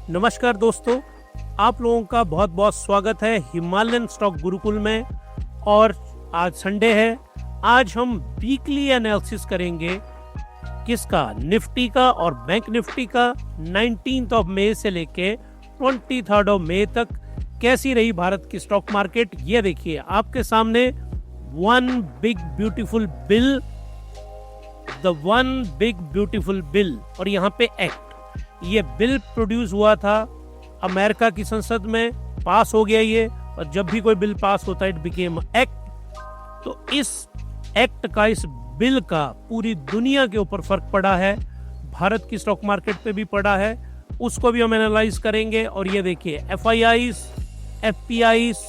नमस्कार दोस्तों, आप लोगों का बहुत बहुत स्वागत है हिमालयन स्टॉक गुरुकुल में। और आज संडे है। आज हम वीकली एनालिसिस करेंगे किसका, निफ्टी का और बैंक निफ्टी का 19 मई से लेके 23 मई तक कैसी रही भारत की स्टॉक मार्केट। ये देखिए आपके सामने वन बिग ब्यूटीफुल बिल और यहाँ पे एक्ट। ये बिल प्रोड्यूस हुआ था अमेरिका की संसद में, पास हो गया ये। और जब भी कोई बिल पास होता है इट बिकेम एक्ट। तो इस एक्ट का, इस बिल का पूरी दुनिया के ऊपर फर्क पड़ा है, भारत की स्टॉक मार्केट पे भी पड़ा है, उसको भी हम एनालाइज करेंगे। और ये देखिए FIIs, FPIs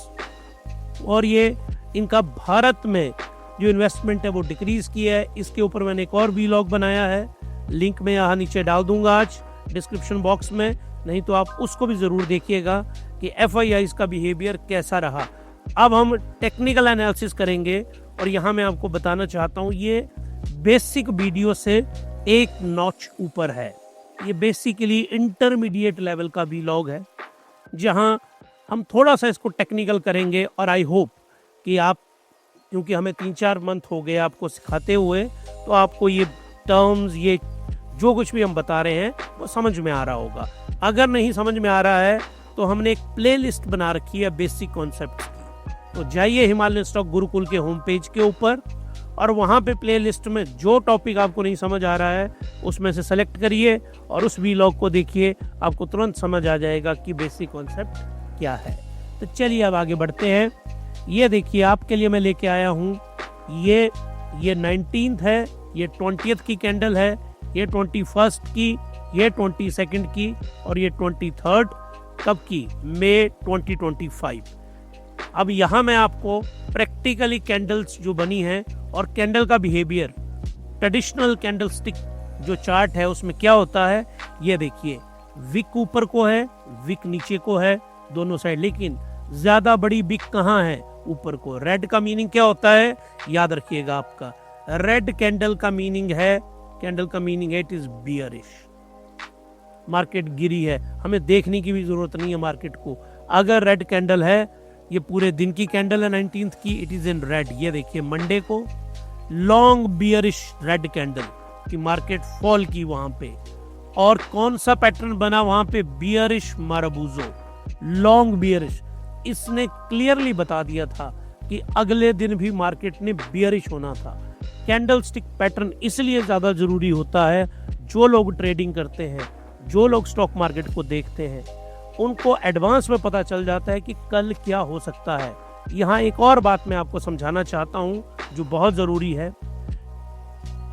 और ये इनका भारत में जो इन्वेस्टमेंट है वो डिक्रीज किया है। इसके ऊपर मैंने एक और व्लॉग बनाया है, लिंक मैं यहाँ नीचे डाल दूंगा आज डिस्क्रिप्शन बॉक्स में, नहीं तो आप उसको भी जरूर देखिएगा कि FIIs का बिहेवियर कैसा रहा। अब हम टेक्निकल एनालिसिस करेंगे और यहाँ मैं आपको बताना चाहता हूँ ये बेसिक वीडियो से एक नॉच ऊपर है। ये बेसिकली इंटरमीडिएट लेवल का व्लॉग है जहाँ हम थोड़ा सा इसको टेक्निकल करेंगे। और आई होप कि आप, क्योंकि हमें 3-4 मंथ हो गए आपको सिखाते हुए, तो आपको ये टर्म्स, ये जो कुछ भी हम बता रहे हैं वो समझ में आ रहा होगा। अगर नहीं समझ में आ रहा है तो हमने एक प्लेलिस्ट बना रखी है बेसिक कॉन्सेप्ट्स की। तो जाइए हिमालयन स्टॉक गुरुकुल के होम पेज के ऊपर और वहाँ पे प्लेलिस्ट में जो टॉपिक आपको नहीं समझ आ रहा है उसमें से सेलेक्ट करिए और उस व्लॉग को देखिए, आपको तुरंत समझ आ जाएगा कि बेसिक कॉन्सेप्ट क्या है। तो चलिए अब आगे बढ़ते हैं। ये देखिए आपके लिए मैं लेके आया हूँ, ये 19th है, ये 20th की कैंडल है, ये 21st की, ये 22nd की और ये 23rd कब की, मई 2025। अब यहाँ मैं आपको प्रैक्टिकली कैंडल्स जो बनी हैं और कैंडल का बिहेवियर, ट्रेडिशनल कैंडल स्टिक जो चार्ट है उसमें क्या होता है ये देखिए। विक ऊपर को है, विक नीचे को है, दोनों साइड, लेकिन ज्यादा बड़ी विक कहाँ है, ऊपर को। रेड का मीनिंग क्या होता है याद रखिएगा, आपका रेड कैंडल का मीनिंग है, कैंडल का मीनिंग है इट इज बियरिश, मार्केट गिरी है। हमें देखने की भी जरूरत नहीं है मार्केट को। अगर रेड कैंडल है, ये पूरे दिन की कैंडल है 19th की, इट इज इन रेड। ये देखिए मंडे को लॉन्ग बियरिश रेड कैंडल की मार्केट फॉल की वहां पे। और कौन सा पैटर्न बना वहां पे, बियरिश माराबूजो, लॉन्ग बियरिश। इसने क्लियरली बता दिया था कि अगले दिन भी मार्केट ने बियरिश होना था। कैंडल स्टिक पैटर्न इसलिए ज्यादा जरूरी होता है, जो लोग ट्रेडिंग करते हैं, जो लोग स्टॉक मार्केट को देखते हैं, उनको एडवांस में पता चल जाता है कि कल क्या हो सकता है। यहाँ एक और बात मैं आपको समझाना चाहता हूँ जो बहुत जरूरी है।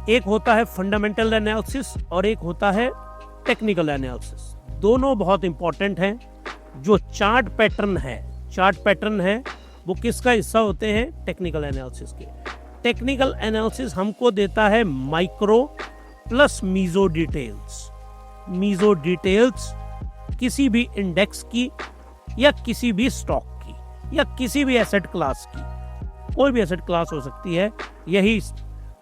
एक होता है फंडामेंटल एनालिसिस और एक होता है टेक्निकल एनालिसिस। दोनों बहुत इंपॉर्टेंट हैं। जो चार्ट पैटर्न है वो किसका हिस्सा होते हैं, टेक्निकल एनालिसिस के। टेक्निकल एनालिसिस हमको देता है micro plus meso details. Meso details किसी भी इंडेक्स की या किसी भी स्टॉक की या किसी भी एसेट क्लास की, कोई भी एसेट क्लास हो सकती है।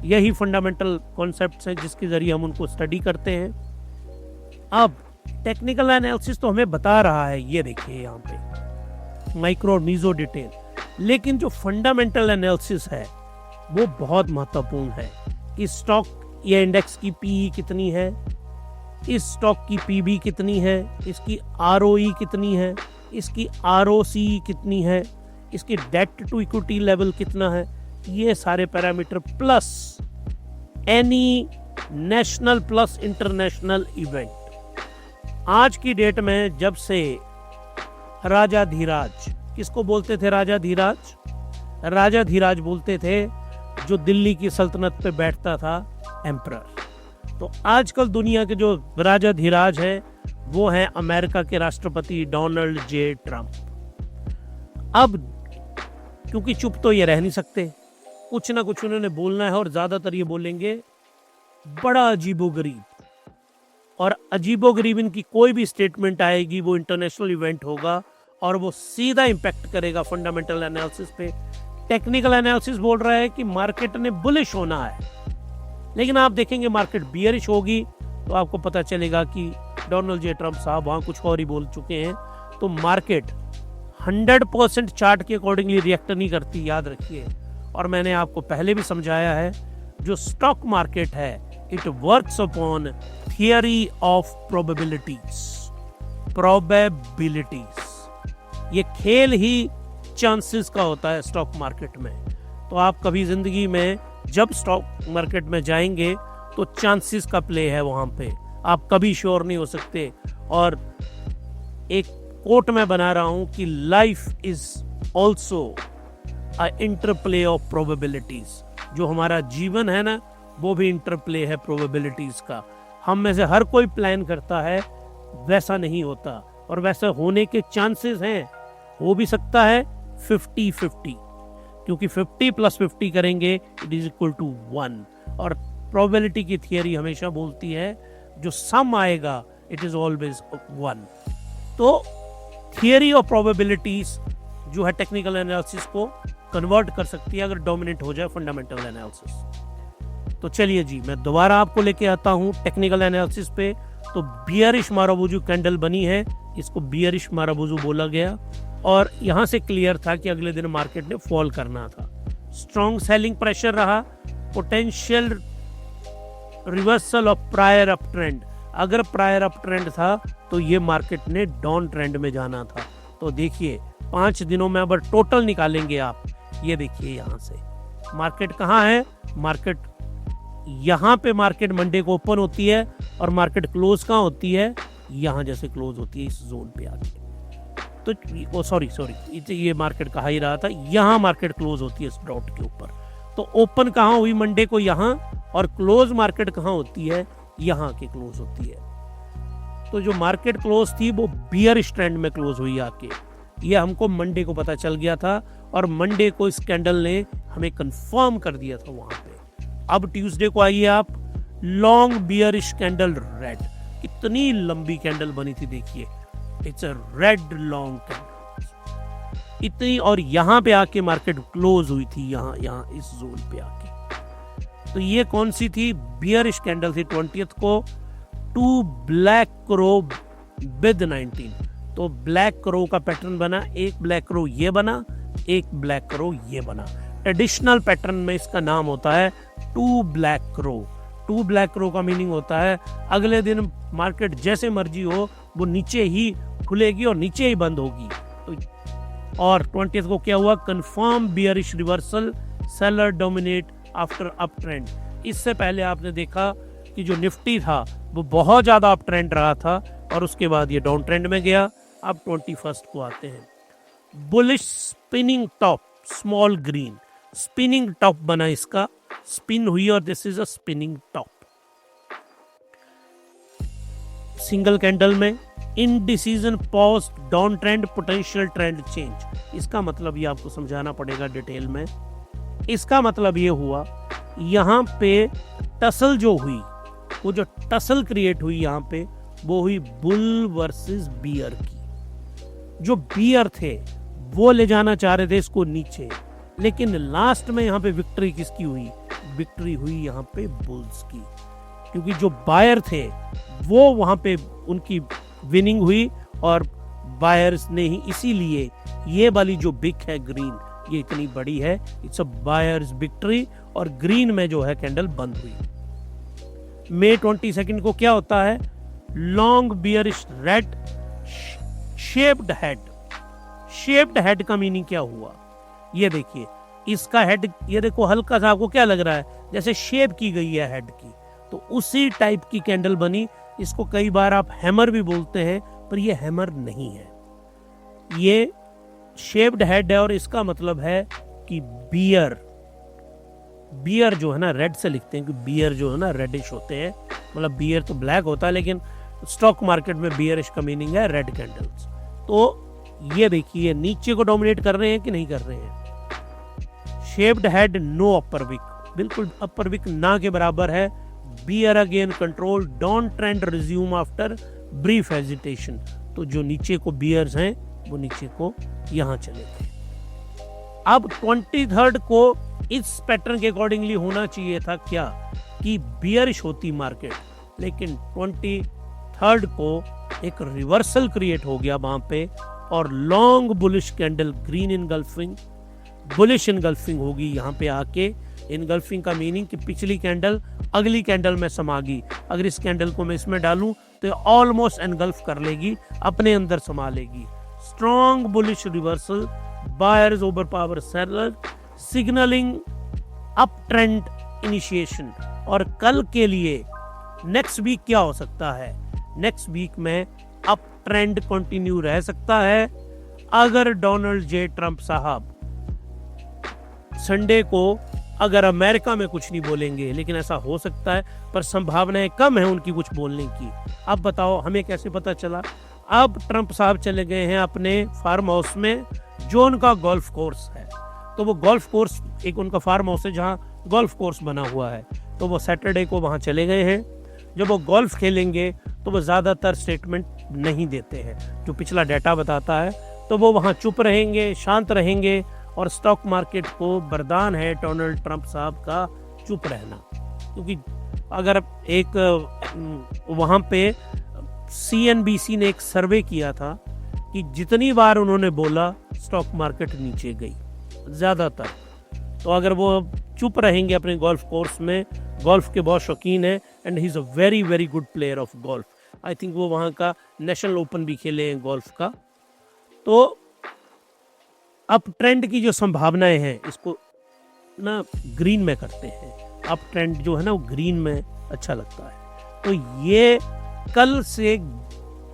यही फंडामेंटल कॉन्सेप्ट्स हैं जिसके जरिए हम उनको स्टडी करते हैं। अब टेक्निकल एनालिसिस तो हमें बता रहा है, ये देखिए यहाँ पे माइक्रो और मीजो डिटेल। लेकिन जो फंडामेंटल एनालिसिस है वो बहुत महत्वपूर्ण है कि स्टॉक या इंडेक्स की पीई कितनी है, इस स्टॉक की पीबी कितनी है, इसकी ROE कितनी है, इसकी ROC कितनी है, इसकी डेट टू इक्विटी लेवल कितना है। ये सारे parameter plus any national plus international event. आज की डेट में जब से राजा धीराज, किसको बोलते थे राजा धीराज बोलते थे जो दिल्ली की सल्तनत पे बैठता था, एम्परर। तो आजकल दुनिया के जो राजा धीराज है वो हैं अमेरिका के राष्ट्रपति डोनाल्ड J. ट्रंप। अब क्योंकि चुप तो ये रह नहीं सकते, कुछ ना कुछ उन्होंने बोलना है और ज्यादातर ये बोलेंगे बड़ा अजीबोगरीब। और अजीबोगरीब इनकी कोई भी स्टेटमेंट आएगी वो इंटरनेशनल इवेंट होगा और वो सीधा इंपैक्ट करेगा फंडामेंटल एनालिसिस पे। टेक्निकल एनालिसिस बोल रहा है कि मार्केट ने बुलिश होना है, लेकिन आप देखेंगे मार्केट बियरिश होगी तो आपको पता चलेगा कि डोनाल्ड जे ट्रम्प साहब वहां कुछ और ही बोल चुके हैं। तो मार्केट 100% चार्ट के अकॉर्डिंगली रिएक्ट नहीं करती, याद रखिए। और मैंने आपको पहले भी समझाया है, जो स्टॉक मार्केट है it works upon theory of probabilities. ये खेल ही चांसेस का होता है स्टॉक मार्केट में। तो आप कभी जिंदगी में जब स्टॉक मार्केट में जाएंगे तो चांसेस का प्ले है वहां पे, आप कभी श्योर नहीं हो सकते। और एक कोट में बना रहा हूं कि life is also a interplay of probabilities. जो हमारा जीवन है ना, वो भी इंटरप्ले है प्रोबेबिलिटीज का। हम में से हर कोई प्लान करता है, वैसा नहीं होता, और वैसा होने के चांसेस हैं, हो भी सकता है 50-50, क्योंकि 50 + 50 करेंगे इट इज इक्वल टू 1। और प्रोबेबिलिटी की थियरी हमेशा बोलती है जो सम आएगा इट इज ऑलवेज 1। तो थियरी ऑफ प्रोबेबिलिटीज जो है टेक्निकल एनालिसिस को कन्वर्ट कर सकती है अगर डोमिनेट हो जाए फंडामेंटल एनालिसिस। तो चलिए जी, मैं दोबारा आपको लेके आता हूं टेक्निकल एनालिसिस पे। तो बियरिश मारुबुजू कैंडल बनी है, इसको बियरिश मारुबुजू बोला गया, और यहां से क्लियर था कि अगले दिन मार्केट ने फॉल करना था। स्ट्रॉन्ग सेलिंग प्रेशर रहा, potential reversal of prior up trend. अगर प्रायर अप ट्रेंड था तो ये मार्केट ने डाउन ट्रेंड में जाना था। तो देखिए 5 दिनों में अगर टोटल निकालेंगे आप, ये देखिए यहां से मार्केट कहाँ है, मार्केट यहाँ पे मार्केट मंडे को ओपन होती है और मार्केट क्लोज कहाँ होती है, यहाँ जैसे क्लोज होती है इस जोन पे आके। तो सॉरी ये मार्केट कहा ही रहा था, यहाँ मार्केट क्लोज होती है इस डॉट के ऊपर। तो ओपन कहाँ हुई मंडे को, यहाँ, और क्लोज मार्केट कहाँ होती है, यहाँ के क्लोज होती है। तो जो मार्केट क्लोज थी वो बियरिश ट्रेंड में क्लोज हुई आके, ये हमको मंडे को पता चल गया था, और मंडे को इस कैंडल ने हमें कंफर्म कर दिया था वहां पे। अब ट्यूसडे को आइए आप, लॉन्ग बियरिश कैंडल रेड, कितनी लंबी कैंडल बनी थी देखिए, it's a red long candle इतनी, और यहाँ पे आके मार्केट क्लोज हुई थी, यहाँ इस जोन पे आके। तो ये कौन सी थी, बियरिश कैंडल थी 20th को, 2 ब्लैक क्रो विद 19। तो ब्लैक क्रो का पैटर्न बना, एक ब्लैक क्रो ये बना, एक ब्लैक क्रो ये बना। ट्रेडिशनल पैटर्न में इसका नाम होता है 2 ब्लैक क्रो। 2 ब्लैक क्रो का मीनिंग होता है अगले दिन मार्केट जैसे मर्जी हो वो नीचे ही खुलेगी और नीचे ही बंद होगी। तो और 20th को क्या हुआ, confirm bearish reversal, seller dominate after up trend. इससे पहले आपने देखा कि जो निफ्टी था वो बहुत ज्यादा अप ट्रेंड रहा था और उसके बाद ये डाउन ट्रेंड में गया। अब 21st को आते हैं, bullish spinning top, small green spinning top बना, इसका स्पिन हुई और this is a spinning top. Single candle में indecision pause, down trend, potential trend change. इसका मतलब ये आपको समझाना पड़ेगा डिटेल में। इसका मतलब ये हुआ यहाँ पे टसल जो हुई, वो जो टसल क्रिएट हुई यहाँ पे, वो हुई बुल वर्सेस बियर की। जो बियर थे वो ले जाना चाह रहे थे इसको नीचे, लेकिन लास्ट में यहाँ पे विक्ट्री किसकी हुई, विक्ट्री हुई यहाँ पे बुल्स की, क्योंकि जो बायर थे वो वहां पे उनकी विनिंग हुई और बायर्स ने ही, इसीलिए ये वाली जो बिक है ग्रीन, ये इतनी बड़ी है, इट्स अ बायर्स विक्ट्री, और ग्रीन में जो है कैंडल बंद हुई। मई 22 को क्या होता है, long bearish red shaped head. Shaped head का मीनिंग क्या हुआ, ये देखिए इसका हेड, ये देखो हल्का सा, आपको क्या लग रहा है जैसे शेप की गई है हेड की, तो उसी टाइप की कैंडल बनी। इसको कई बार आप हैमर भी बोलते हैं, पर ये हैमर नहीं है, ये शेप्ड हेड है, और इसका मतलब है कि बियर जो है ना, रेड से लिखते हैं कि बियर जो है ना रेडिश होते हैं, मतलब बियर तो ब्लैक होता है, लेकिन स्टॉक मार्केट में बियरिश का मीनिंग है रेड कैंडल्स। तो ये देखिए नीचे को डोमिनेट कर रहे हैं कि नहीं कर रहे हैं। Shaped head, no upper wick, बिल्कुल अपर विक ना के बराबर है। Bear again control, down trend resume after brief hesitation. तो जो नीचे को बियर्स हैं वो नीचे को यहां चले गए। अब 23rd को इस पैटर्न के अकॉर्डिंगली होना चाहिए था क्या, कि बियरिश होती मार्केट, लेकिन 3 को एक रिवर्सल क्रिएट हो गया वहां पे और long bullish candle green engulfing, bullish engulfing होगी यहाँ पे आके। इनगल्फिंग का मीनिंग कि पिछली कैंडल अगली कैंडल में समा गई। अगर इस कैंडल को मैं इसमें डालूं तो ऑलमोस्ट एनगल्फ कर लेगी, अपने अंदर समा लेगी। Strong bullish reversal, buyers over power seller, signalling up trend initiation. और कल के लिए नेक्स्ट वीक क्या हो सकता है? नेक्स्ट वीक में अप ट्रेंड कंटिन्यू रह सकता है अगर डोनाल्ड जे ट्रंप साहब संडे को अगर अमेरिका में कुछ नहीं बोलेंगे, लेकिन ऐसा हो सकता है, पर संभावनाएं कम है उनकी कुछ बोलने की। अब बताओ हमें कैसे पता चला? अब ट्रंप साहब चले गए हैं अपने फार्म हाउस में जो उनका गोल्फ कोर्स है। तो वो गोल्फ कोर्स एक उनका फार्म हाउस है जहां गोल्फ कोर्स बना हुआ है, तो वो सैटरडे को वहां चले गए हैं। जब वो गोल्फ खेलेंगे तो वो ज़्यादातर स्टेटमेंट नहीं देते हैं, जो पिछला डाटा बताता है। तो वो वहाँ चुप रहेंगे, शांत रहेंगे, और स्टॉक मार्केट को वरदान है डोनाल्ड ट्रंप साहब का चुप रहना। क्योंकि अगर एक वहाँ पे CNBC ने एक सर्वे किया था कि जितनी बार उन्होंने बोला स्टॉक मार्केट नीचे गई ज़्यादातर। तो अगर वो चुप रहेंगे अपने गोल्फ कोर्स में, गोल्फ के बहुत शौकीन है and he is a very very good player of golf. I think वो वहाँ का नेशनल ओपन भी खेले हैं गोल्फ का। तो अप ट्रेंड की जो संभावनाएं हैं इसको ना ग्रीन में करते हैं। अप ट्रेंड जो है ना वो ग्रीन में अच्छा लगता है। तो ये कल से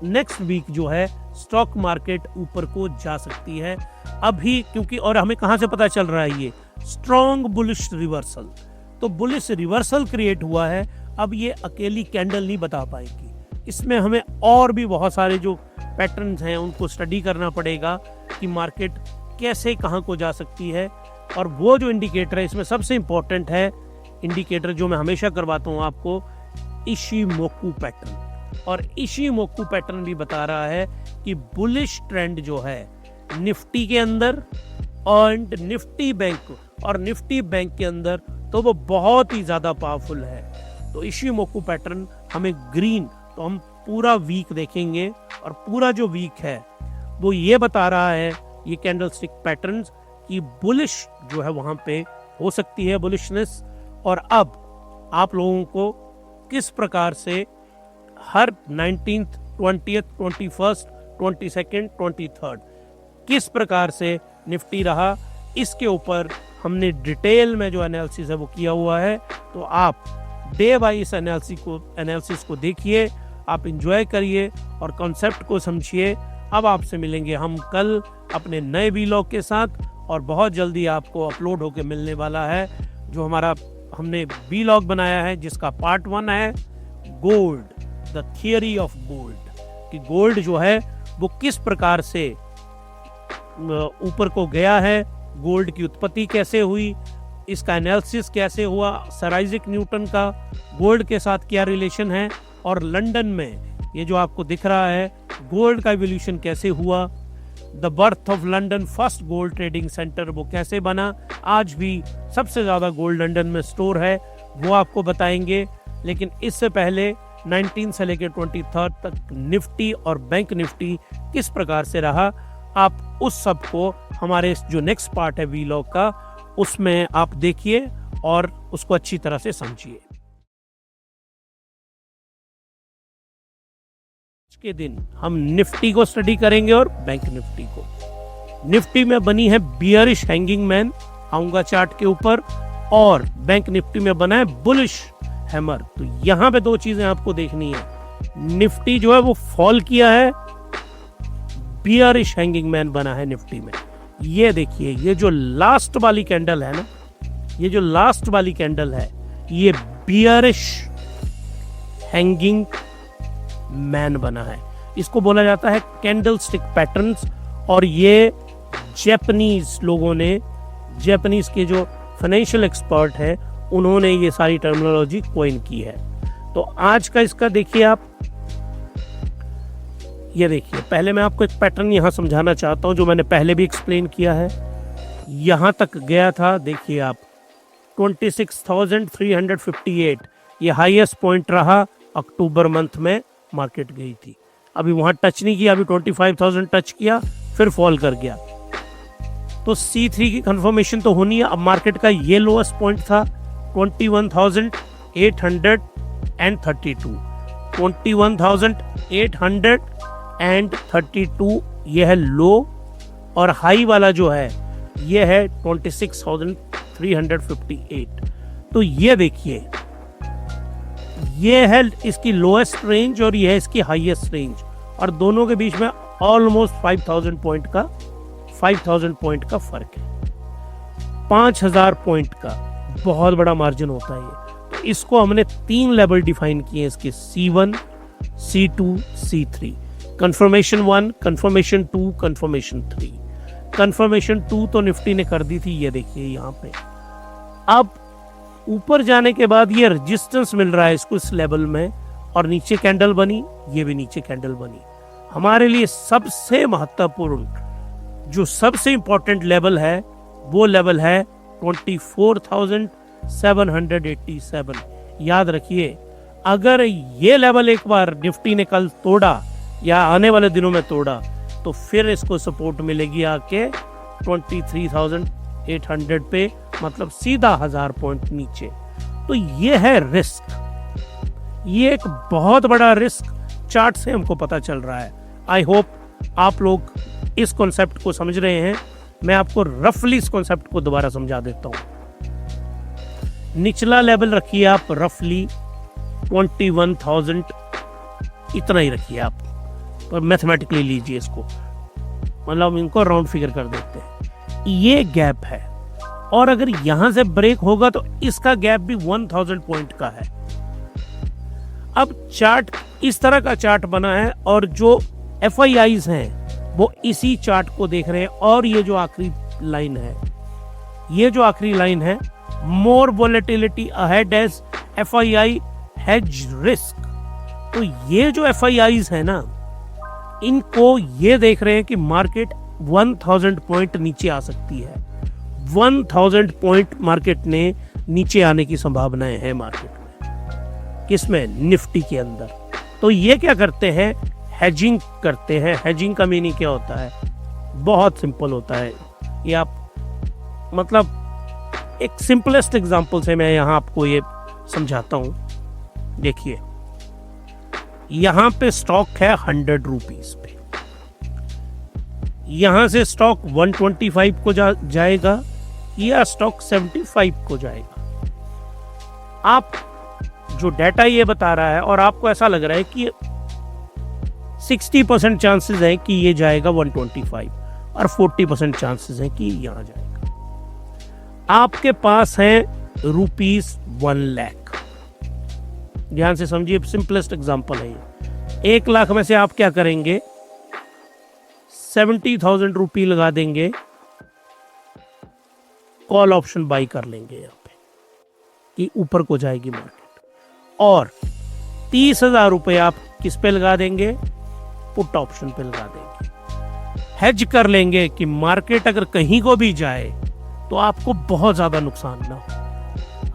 नेक्स्ट वीक जो है स्टॉक मार्केट ऊपर को जा सकती है अभी, क्योंकि और हमें कहां से पता चल रहा है? ये स्ट्रॉन्ग बुलिश रिवर्सल। तो बुलिश रिवर्सल क्रिएट हुआ है। अब ये अकेली कैंडल नहीं बता पाएगी, इसमें हमें और भी बहुत सारे जो पैटर्न्स हैं उनको स्टडी करना पड़ेगा कि मार्केट कैसे कहां को जा सकती है। और वो जो इंडिकेटर है इसमें सबसे इंपॉर्टेंट है इंडिकेटर जो मैं हमेशा करवाता हूं आपको, इशिमोकु पैटर्न। और इशिमोकु पैटर्न भी बता रहा है कि बुलिश ट्रेंड जो है निफ्टी के अंदर और निफ्टी बैंक और निफ्टी बैंक के अंदर, तो वो बहुत ही ज्यादा पावरफुल है। तो इशिमोकु पैटर्न हमें ग्रीन, तो हम पूरा वीक देखेंगे और पूरा जो वीक है वो ये बता रहा है, ये कैंडलस्टिक पैटर्न्स की बुलिश जो है वहां पे हो सकती है बुलिशनेस। और अब आप लोगों को किस प्रकार से हर 19th, 20th, 21st, 22nd, 23rd किस प्रकार से निफ्टी रहा, इसके ऊपर हमने डिटेल में जो एनालिसिस है वो किया हुआ है। तो आप डे वाइज एनालिसिस को देखिए, आप इंजॉय करिए और कॉन्सेप्ट को समझिए। अब आपसे मिलेंगे हम कल अपने नए वीलॉग के साथ, और बहुत जल्दी आपको अपलोड होके मिलने वाला है जो हमारा हमने वीलॉग बनाया है, जिसका पार्ट 1 है gold, the theory of gold, कि गोल्ड जो है वो किस प्रकार से ऊपर को गया है, गोल्ड की उत्पत्ति कैसे हुई, इसका एनालिसिस कैसे हुआ, सर आइजैक न्यूटन का गोल्ड के साथ क्या रिलेशन है, और लंदन में ये जो आपको दिख रहा है गोल्ड का इवोल्यूशन कैसे हुआ, the birth of London first gold trading centre वो कैसे बना, आज भी सबसे ज्यादा गोल्ड लंदन में स्टोर है, वो आपको बताएंगे। लेकिन इससे पहले 19 से लेकर 23 तक निफ्टी और बैंक निफ्टी किस प्रकार से रहा, आप उस सब को हमारे जो नेक्स्ट पार्ट है वीलॉग का उसमें आप देखिए और उसको अच्छी तरह से समझिए। के दिन हम निफ्टी को स्टडी करेंगे और बैंक निफ्टी को। निफ्टी में बनी है बियरिश हैंगिंग मैन, आऊंगा चार्ट के ऊपर, और बैंक निफ्टी में बना है बुलिश हैमर। तो यहां पे दो चीजें आपको देखनी है, निफ्टी जो है वो फॉल किया है, बियरिश हैंगिंग मैन बना है निफ्टी में। ये देखिए, ये जो लास्ट वाली कैंडल है ना, ये जो लास्ट वाली कैंडल है ये बियरिश हैंगिंग मैन बना है। इसको बोला जाता है कैंडलस्टिक पैटर्न्स, और ये जापानीज लोगों ने, जापानीज के जो फाइनेंशियल एक्सपर्ट है उन्होंने ये सारी टर्मिनोलॉजी कोइन की है। तो आज का इसका देखिए आप, ये देखिए, पहले मैं आपको एक पैटर्न यहां समझाना चाहता हूं जो मैंने पहले भी एक्सप्लेन किया है। यहां तक गया था, देखिए आप 26,358 ये हाईएस्ट पॉइंट रहा अक्टूबर मंथ में मार्केट गई थी। अभी वहां टच नहीं किया, अभी 25,000 टच किया, फिर फॉल कर गया। तो C3 की कंफर्मेशन तो होनी है। अब मार्केट का ये लोएस्ट पॉइंट था 21,832, 21,832 ये है लो, और हाई वाला जो है ये है 26,358। तो ये देखिए, ये है इसकी लोएस्ट रेंज और ये है इसकी हाईएस्ट रेंज, और दोनों के बीच में ऑलमोस्ट 5,000 पॉइंट का फर्क है। 5,000 पॉइंट का बहुत बड़ा मार्जिन होता है ये। तो इसको हमने 3 लेवल डिफाइन किए इसके, C1, C2, C3। Confirmation 1, confirmation 2, confirmation 3। Confirmation 2 तो निफ्टी ने कर दी थी, ये देखिए यहाँ पे। अब ऊपर जाने के बाद ये रेजिस्टेंस मिल रहा है इसको इस लेवल में, और नीचे कैंडल बनी, ये भी नीचे कैंडल बनी। हमारे लिए सबसे महत्वपूर्ण, जो सबसे इंपॉर्टेंट लेवल है, वो लेवल है 24,787। याद रखिए, अगर ये लेवल एक बार निफ्टी ने कल तोड़ा या आने वाले दिनों में तोड़ा, तो फिर इसको सपोर्ट मिलेगी आके 23,800 पे, मतलब सीधा 1000 पॉइंट नीचे। तो ये है रिस्क, ये एक बहुत बड़ा रिस्क चार्ट से हमको पता चल रहा है। आई होप आप लोग इस कॉन्सेप्ट को समझ रहे हैं। मैं आपको रफली इस कॉन्सेप्ट को दोबारा समझा देता हूं। निचला लेवल रखिए आप रफली 21,000, इतना ही रखिए आप, पर मैथमेटिकली लीजिए इसको, मतलब इनको राउंड फिगर कर देते हैं। ये गैप है, और अगर यहां से ब्रेक होगा तो इसका गैप भी 1000 पॉइंट का है। अब चार्ट इस तरह का चार्ट बना है, और जो FIIs हैं वो इसी चार्ट को देख रहे हैं। और ये जो आखिरी लाइन है, ये जो आखिरी लाइन है, more volatility ahead as FII hedge risk. तो ये जो FIIs है ना, इनको ये देख रहे हैं कि मार्केट 1000 पॉइंट नीचे आ सकती है। 1000 पॉइंट मार्केट ने नीचे आने की संभावनाएं हैं मार्केट में। किसमें? निफ्टी के अंदर। तो ये क्या करते हैं? हेजिंग करते हैं। हेजिंग का मीनिंग क्या होता है? बहुत सिंपल होता है। ये आप मतलब एक सिंपलेस्ट एग्जांपल से मैं यहाँ आपको ये समझाता हूँ। देखिए, यहाँ पे स्टॉक है 100 रुपीज पे, यहां से स्टॉक 125 को जाएगा या स्टॉक 75 को जाएगा। आप जो डाटा ये बता रहा है, और आपको ऐसा लग रहा है कि 60% चांसेस है कि ये जाएगा 125 और 40% चांसेस है कि यहां जाएगा। आपके पास है ₹1 लाख। ध्यान से समझिए, सिंपलेस्ट एग्जांपल है ये। 1 लाख में से आप क्या करेंगे? 70,000 रुपये लगा देंगे, कॉल ऑप्शन बाई कर लेंगे यहाँ पे कि ऊपर को जाएगी मार्केट, और 30,000 रुपये आप किस पे लगा देंगे? पुट ऑप्शन पे लगा देंगे। हेज कर लेंगे कि मार्केट अगर कहीं को भी जाए तो आपको बहुत ज्यादा नुकसान ना हो।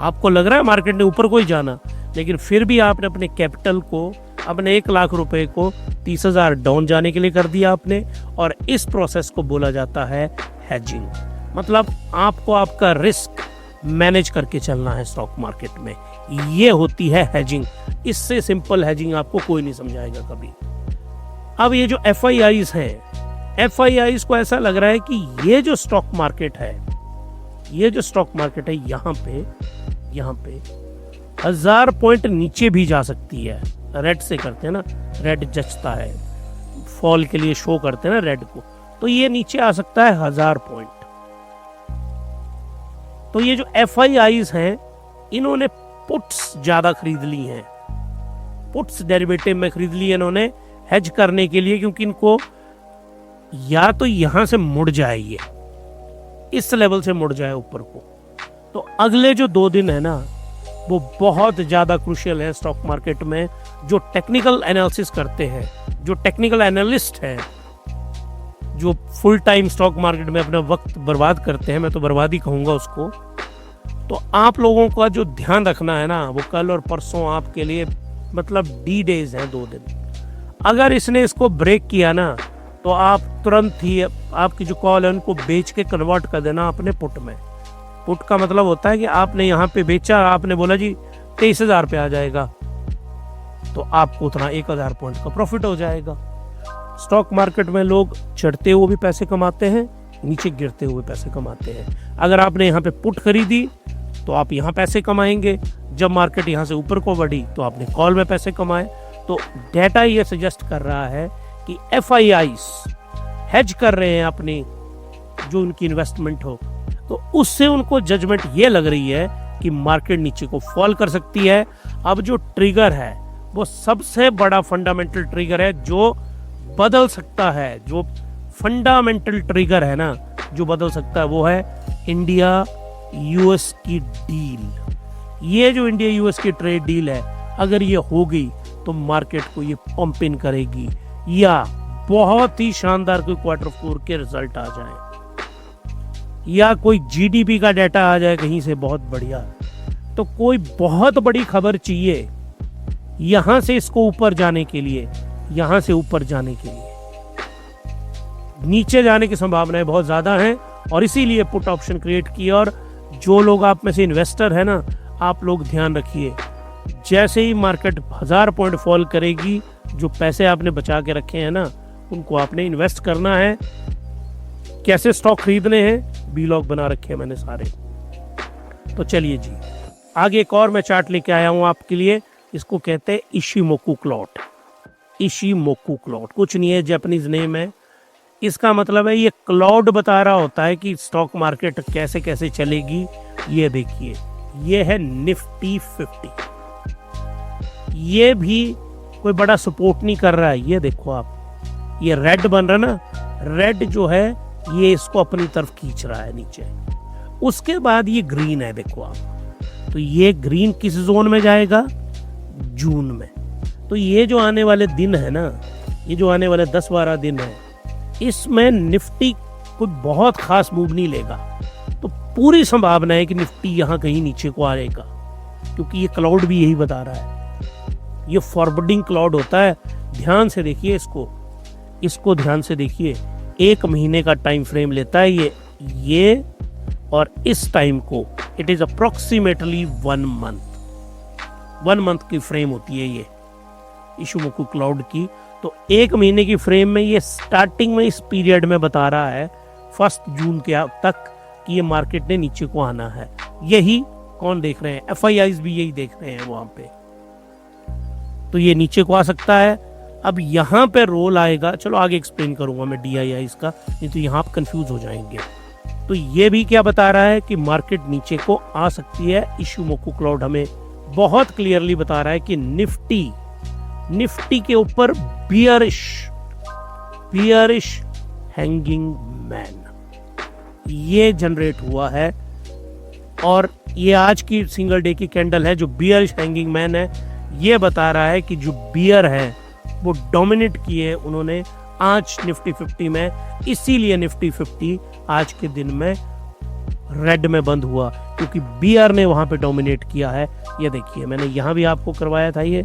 आपको लग रहा है मार्केट ने ऊपर को ही जाना, लेकिन फिर भी आपने अपने कैपिटल को, अपने 1 लाख रुपए को 30,000 डाउन जाने के लिए कर दिया आपने, और इस प्रोसेस को बोला जाता है हेजिंग। मतलब आपको आपका रिस्क मैनेज करके चलना है स्टॉक मार्केट में, ये होती है हेजिंग। इससे सिंपल हेजिंग आपको कोई नहीं समझाएगा कभी। अब ये जो FIIs हैं, FIIs को ऐसा लग रहा है कि ये जो स्टॉक मार्केट है, ये जो स्टॉक मार्केट है, यहाँ पे 1000 पॉइंट नीचे भी जा सकती है। रेड से करते हैं ना, रेड जचता है, फॉल के लिए शो करते हैं ना रेड को, तो ये नीचे आ सकता है 1000 पॉइंट। तो ये जो FIIs हैं, इन्होंने पुट्स ज्यादा खरीद ली हैं, पुट्स डेरिवेटिव में खरीद ली है इन्होंने हेज करने के लिए, क्योंकि इनको या तो यहां से मुड़ जाए, ये इस लेवल से मुड़ जाए ऊपर को, तो अगले जो 2 दिन है ना, वो बहुत ज्यादा क्रूशियल है स्टॉक मार्केट में। जो टेक्निकल एनालिसिस करते हैं, जो टेक्निकल एनालिस्ट हैं, जो फुल टाइम स्टॉक मार्केट में अपना वक्त बर्बाद करते हैं, मैं तो बर्बाद ही कहूंगा उसको, तो आप लोगों का जो ध्यान रखना है ना, वो कल और परसों आपके लिए मतलब D डेज हैं, 2 दिन। अगर इसने इसको ब्रेक किया ना तो आप तुरंत ही आपकी जो कॉल है उनको बेच के कन्वर्ट कर देना अपने पुट में। पुट का मतलब होता है कि आपने यहाँ पे बेचा, आपने बोला जी 23,000 पे आ जाएगा, तो आपको उतना 1,000 पॉइंट का प्रॉफिट हो जाएगा। स्टॉक मार्केट में लोग चढ़ते हुए भी पैसे कमाते हैं, नीचे गिरते हुए पैसे कमाते हैं। अगर आपने यहाँ पे पुट खरीदी तो आप यहाँ पैसे कमाएंगे, जब मार्केट यहाँ से ऊपर को बढ़ी तो आपने कॉल में पैसे कमाए। तो डेटा ये सजेस्ट कर रहा है कि FIIs हेज कर रहे हैं अपनी जो उनकी इन्वेस्टमेंट हो, तो उससे उनको जजमेंट ये लग रही है कि मार्केट नीचे को फॉल कर सकती है। अब जो ट्रिगर है वो सबसे बड़ा फंडामेंटल ट्रिगर है जो बदल सकता है, जो फंडामेंटल ट्रिगर है ना जो बदल सकता है, वो है इंडिया US की डील। ये जो इंडिया US की ट्रेड डील है, अगर ये होगी तो मार्केट को ये पंप इन करेगी, या बहुत ही शानदार कोई Q4 के रिजल्ट आ जाए, या कोई GDP का डाटा आ जाए कहीं से बहुत बढ़िया, तो कोई बहुत बड़ी खबर चाहिए यहां से इसको ऊपर जाने के लिए, यहां से ऊपर जाने के लिए। नीचे जाने की संभावनाएं बहुत ज्यादा हैं और इसीलिए पुट ऑप्शन क्रिएट किया। और जो लोग आप में से इन्वेस्टर है ना, आप लोग ध्यान रखिए, जैसे ही मार्केट 1000 पॉइंट फॉल करेगी, जो पैसे आपने बचा के रखे हैं ना उनको आपने इन्वेस्ट करना है। कैसे स्टॉक खरीदने हैं B-log बना रखे हैं मैंने सारे। तो चलिए जी, आगे एक और मैं चार्ट लेके आया हूं आपके लिए। इसको कहते हैं इशिमोकु क्लॉट। इशिमोकु क्लॉट कुछ नहीं है, जापानीज नेम है। इसका मतलब है ये क्लाउड बता रहा होता है कि स्टॉक मार्केट कैसे कैसे चलेगी। ये देखिए, ये है निफ्टी 50। ये भी कोई बड़ा सपोर्ट नहीं कर रहा है। ये देखो आप, ये रेड बन रहा ना, रेड जो है ये इसको अपनी तरफ खींच रहा है नीचे। उसके बाद ये ग्रीन है, देखो आप, तो ये ग्रीन किस जोन में जाएगा? जून में। तो ये जो आने वाले दिन है ना, ये जो आने वाले 10-12 दिन है, इसमें निफ्टी कोई बहुत खास मूव नहीं लेगा। तो पूरी संभावना है कि निफ्टी यहाँ कहीं नीचे को आएगा, क्योंकि ये क्लाउड भी यही बता रहा है। ये फॉरवर्डिंग क्लाउड होता है। ध्यान से देखिए इसको ध्यान से देखिए। 1 महीने का टाइम फ्रेम लेता है ये और इस टाइम को इट इज अप्रोक्सीमेटली 1 मंथ की फ्रेम होती है ये इशिमोकु क्लाउड की। तो 1 महीने की फ्रेम में ये स्टार्टिंग में इस पीरियड में बता रहा है 1 जून के तक कि ये मार्केट ने नीचे को आना है। यही कौन देख रहे हैं? FIIs भी यही देख रहे हैं वहां पे। तो ये नीचे को आ सकता है। अब यहाँ पे रोल आएगा, चलो आगे एक्सप्लेन करूंगा मैं DIIs का, नहीं तो यहाँ आप कंफ्यूज हो जाएंगे। तो ये भी क्या बता रहा है कि मार्केट नीचे को आ सकती है। इशिमोकु क्लाउड हमें बहुत क्लियरली बता रहा है कि निफ्टी के ऊपर बियरिश हैंगिंग मैन ये जनरेट हुआ है। और ये आज की सिंगल डे की कैंडल है। जो बियरिश हैंगिंग मैन है ये बता रहा है कि जो बियर है वो डोमिनेट किए उन्होंने आज निफ्टी 50 में, इसीलिए निफ्टी 50 आज के दिन में रेड में बंद हुआ, क्योंकि बियर ने वहां पे डोमिनेट किया है। ये देखिए, मैंने यहां भी आपको करवाया था ये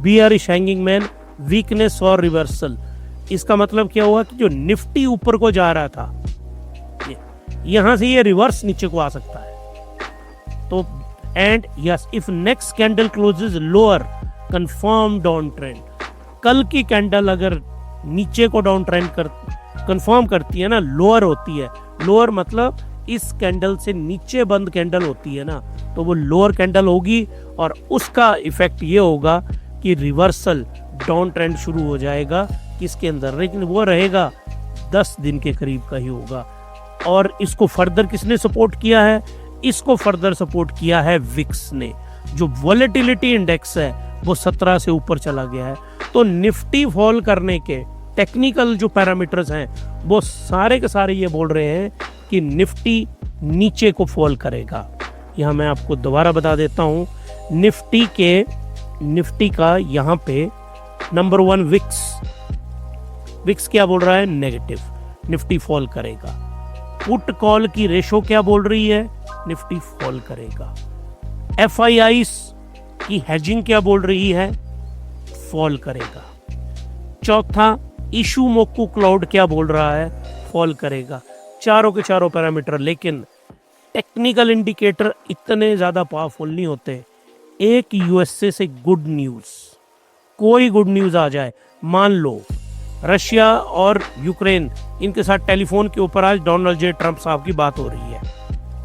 बियरिश हैंगिंग मैन, वीकनेस और रिवर्सल। इसका मतलब क्या हुआ कि जो निफ्टी ऊपर को जा रहा था, यहां से ये रिवर्स नीचे को आ सकता है। तो and yes, if next candle closes lower confirm down trend, कल की कैंडल अगर नीचे को डाउन ट्रेंड कंफर्म करती है ना, लोअर होती है, लोअर मतलब इस कैंडल से नीचे बंद कैंडल होती है ना, तो वो लोअर कैंडल होगी और उसका इफेक्ट ये होगा कि रिवर्सल डाउन ट्रेंड शुरू हो जाएगा किसके अंदर, लेकिन वो रहेगा 10 दिन के करीब का ही होगा। और इसको फर्दर किसने सपोर्ट किया है? इसको फर्दर सपोर्ट किया है विक्स ने। जो वोलेटिलिटी इंडेक्स है वो 17 से ऊपर चला गया है। तो निफ्टी फॉल करने के टेक्निकल जो पैरामीटर्स हैं वो सारे के सारे ये बोल रहे हैं कि निफ्टी नीचे को फॉल करेगा। यहाँ मैं आपको दोबारा बता देता हूँ, निफ्टी का यहाँ पे नंबर 1 विक्स क्या बोल रहा है? नेगेटिव, निफ्टी फॉल करेगा। पुट कॉल की रेशो क्या बोल रही है? निफ्टी फॉल करेगा। FIIs की हेजिंग क्या बोल रही है? फॉल करेगा। चौथा, इशू मोकू क्लाउड क्या बोल रहा है, फॉल करेगा। चारों के चारों पैरामीटर, लेकिन टेक्निकल इंडिकेटर इतने ज्यादा पावरफुल नहीं होते। एक यूएसए से गुड न्यूज, कोई गुड न्यूज आ जाए, मान लो रशिया और यूक्रेन, इनके साथ टेलीफोन के ऊपर आज डोनाल्ड जे ट्रंप साहब की बात हो रही है,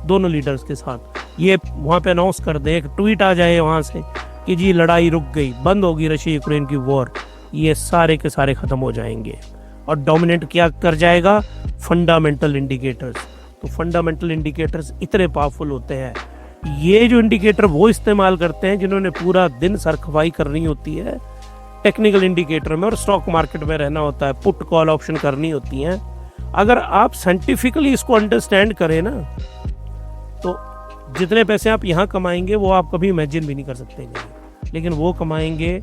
दोनों लीडर्स के साथ, ये वहां पे अनाउंस कर दे, एक ट्वीट आ जाए वहां से कि जी लड़ाई रुक गई, बंद होगी रशिया यूक्रेन की वॉर, ये सारे के सारे खत्म हो जाएंगे। और डोमिनेट क्या कर जाएगा, फंडामेंटल इंडिकेटर्स। तो फंडामेंटल इंडिकेटर्स इतने पावरफुल होते हैं, ये जो इंडिकेटर वो इस्तेमाल करते हैं जिन्होंने पूरा दिन सरखवाई करनी होती है टेक्निकल इंडिकेटर में और स्टॉक मार्केट में रहना होता है, पुट कॉल ऑप्शन करनी होती हैं। अगर आप साइंटिफिकली इसको अंडरस्टैंड करें ना, तो जितने पैसे आप यहाँ कमाएंगे वो आप कभी इमेजिन भी नहीं कर सकते, लेकिन वो कमाएंगे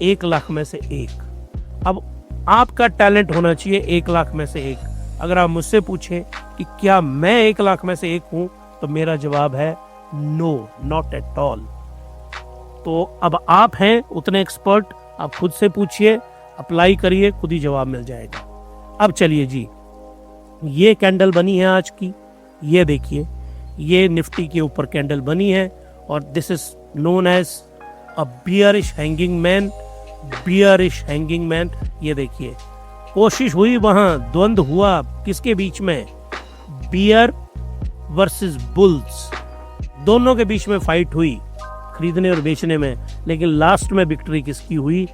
1 लाख में से 1। अब आपका टैलेंट होना चाहिए 1 लाख में से 1। अगर आप मुझसे पूछें कि क्या मैं 1 लाख में से 1 हूं, तो मेरा जवाब है नो, नॉट एट ऑल। तो अब आप हैं उतने एक्सपर्ट, आप खुद से पूछिए, अप्लाई करिए, खुद ही जवाब मिल जाएगा। अब चलिए जी, ये कैंडल बनी है आज की, ये देखिए, ये निफ्टी के ऊपर कैंडल बनी है और this is known as a bearish hanging man, bearish hanging man. ये देखिए, कोशिश हुई, वहां द्वंद्व हुआ किसके बीच में, बियर वर्सेस बुल्स, दोनों के बीच में फाइट हुई खरीदने और बेचने में, लेकिन लास्ट में विक्ट्री किसकी हुई,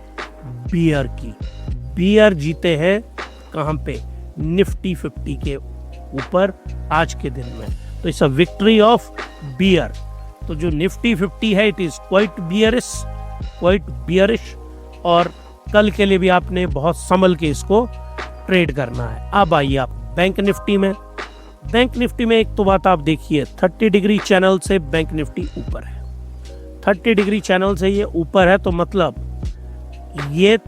बियर की। बियर जीते हैं कहां पे, निफ्टी 50 के ऊपर आज के दिन में। तो it's a victory of bear. तो जो निफ्टी 50 है, इट इज क्वाइट बियरिश, और कल के लिए भी आपने बहुत संभल के इसको ट्रेड करना है। अब आइए आप बैंक निफ्टी में। बैंक निफ्टी में एक तो बात आप देखिए, 30 डिग्री चैनल से बैंक निफ्टी ऊपर है। 30 डिग्री चैनल से ये ऊपर है, तो मतलब ये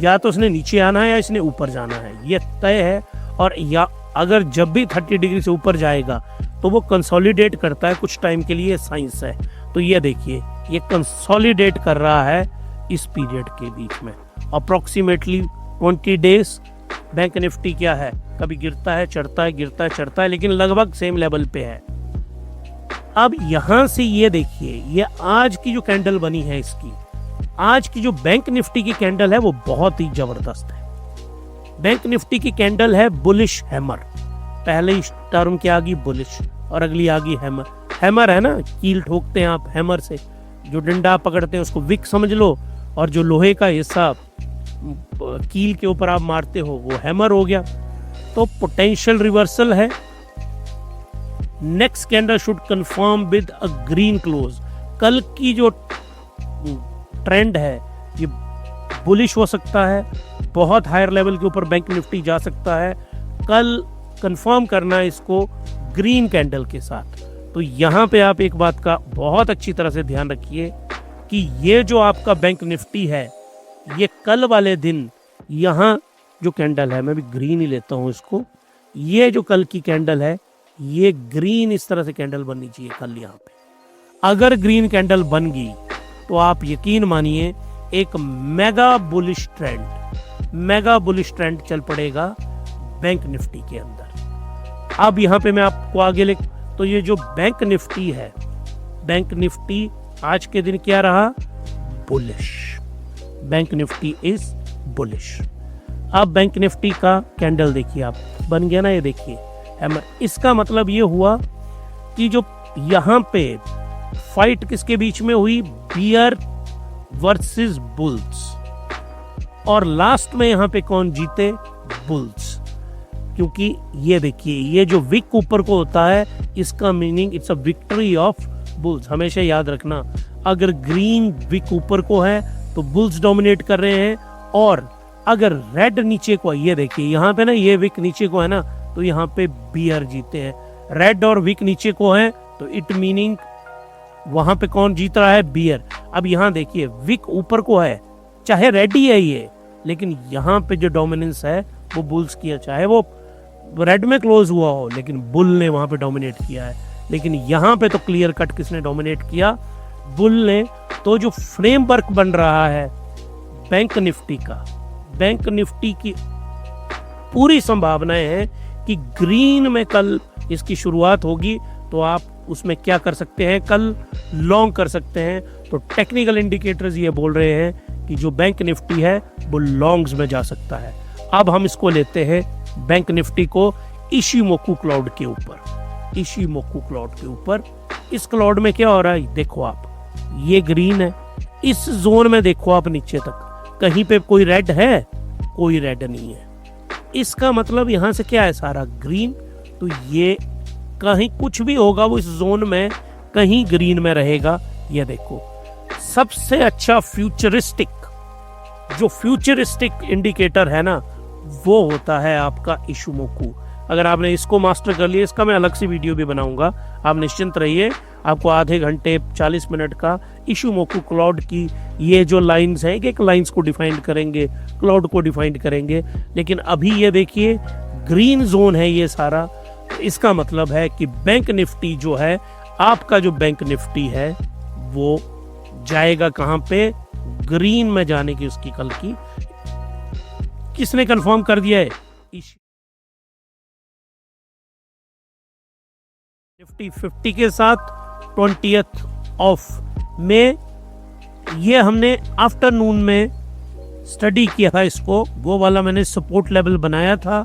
या तो इसने नीचे आना है या इसने ऊपर जाना है, ये तय है। और या अगर जब भी 30 डिग्री से ऊपर जाएगा तो वो कंसोलिडेट करता है कुछ टाइम के लिए, साइंस है। तो ये देखिए, ये कंसोलिडेट कर रहा है इस पीरियड के बीच में अप्रोक्सीमेटली 20 डेज। बैंक निफ्टी क्या है, कभी गिरता है, चढ़ता है, गिरता है, चढ़ता है, लेकिन लगभग सेम लेवल पे है। अब यहां से ये देखिए, ये आज की जो कैंडल बनी है, इसकी आज की जो बैंक निफ्टी की कैंडल है वो बहुत ही जबरदस्त है। बैंक निफ्टी की कैंडल है बुलिश हैमर, पहले ही टर्म क्या आ गई, बुलिश, और अगली आ गई हैमर। हैमर है ना, कील ठोकते हैं आप हैमर से, जो डंडा आप पकड़ते हैं उसको विक समझ लो, और जो लोहे का हिस्सा कील के ऊपर आप मारते हो वो हैमर हो गया। तो पोटेंशियल रिवर्सल है। Next candle should confirm with a green close. कल की जो ट्रेंड है ये बुलिश हो सकता है, बहुत हायर लेवल के ऊपर बैंक निफ्टी जा सकता है। कल कंफर्म करना है इसको ग्रीन कैंडल के साथ। तो यहां पे आप एक बात का बहुत अच्छी तरह से ध्यान रखिए कि ये जो आपका बैंक निफ्टी है, ये कल वाले दिन यहां जो कैंडल है, मैं भी ग्रीन ही लेता हूं इसको, ये जो कल की कैंडल है, ये ग्रीन इस तरह से कैंडल बननी चाहिए कल यहां पे। अगर ग्रीन कैंडल बन गई तो आप यकीन मानिए एक मेगा बुलिश ट्रेंड चल पड़ेगा बैंक निफ्टी के अंदर। अब यहां पे मैं आपको आगे लिख, तो ये जो बैंक निफ्टी है, बैंक निफ्टी आज के दिन क्या रहा, bullish. Bank Nifty is bullish. अब बैंक निफ्टी का कैंडल देखिए आप, बन गया ना, ये देखिए हैमर। इसका मतलब ये हुआ कि जो यहां पे फाइट किसके बीच में हुई, बियर वर्सेस बुल्स, और लास्ट में यहां पे कौन जीते, बुल्स। क्योंकि ये देखिए, ये जो विक ऊपर को होता है, इसका meaning it's a victory of bulls. हमेशा याद रखना, अगर ग्रीन विक ऊपर को है तो बुल्स डोमिनेट कर रहे हैं, और अगर रेड नीचे को है, ये देखिए यहाँ पे ना, ये विक नीचे को है ना, तो यहाँ पे बियर जीते हैं। रेड और विक नीचे को है तो इट मीनिंग वहां पे कौन जीत रहा है, बियर। अब यहाँ देखिए, विक ऊपर को है, चाहे रेड ही है ये, लेकिन यहाँ पे जो डोमिनेंस है वो बुल्स किया, चाहे वो रेड में क्लोज हुआ हो, लेकिन बुल ने वहां पे डोमिनेट किया है। लेकिन यहाँ पे तो क्लियर कट किसने डोमिनेट किया, बुल ने। तो जो फ्रेमवर्क बन रहा है बैंक निफ्टी का, बैंक निफ्टी की पूरी संभावनाएं हैं कि ग्रीन में कल इसकी शुरुआत होगी, तो आप उसमें क्या कर सकते हैं, कल लॉन्ग कर सकते हैं। तो टेक्निकल इंडिकेटर्स ये बोल रहे हैं कि जो बैंक निफ्टी है वो लॉन्ग्स में जा सकता है। अब हम इसको लेते हैं बैंक निफ्टी को इशिमोकु क्लाउड के ऊपर। इशिमोकु क्लाउड के ऊपर इस क्लाउड में क्या हो रहा है, देखो आप, ये ग्रीन है, इस जोन में देखो आप नीचे तक, कहीं पे कोई रेड है, कोई रेड नहीं है। इसका मतलब यहां से क्या है, सारा ग्रीन। तो ये कहीं कुछ भी होगा वो इस जोन में कहीं ग्रीन में रहेगा। ये देखो सबसे अच्छा फ्यूचरिस्टिक इंडिकेटर है ना, वो होता है आपका इशिमोकु। अगर आपने इसको मास्टर कर लिया, इसका मैं अलग से वीडियो भी बनाऊंगा, आप निश्चिंत रहिए। आपको आधे घंटे 40 मिनट का इशिमोकु क्लाउड की ये जो लाइंस हैं, एक लाइंस को डिफाइन करेंगे, क्लाउड को डिफाइन करेंगे। लेकिन अभी ये देखिए ग्रीन जोन है ये सारा। इसका मतलब है कि बैंक निफ्टी जो है, आपका जो बैंक निफ्टी है वो जाएगा कहां पे, ग्रीन में जाने की उसकी कल की किसने कंफर्म कर दिया है, निफ्टी 50 के साथ 20th ऑफ में। ये हमने आफ्टरनून में स्टडी किया था इसको, वो वाला मैंने सपोर्ट लेवल बनाया था।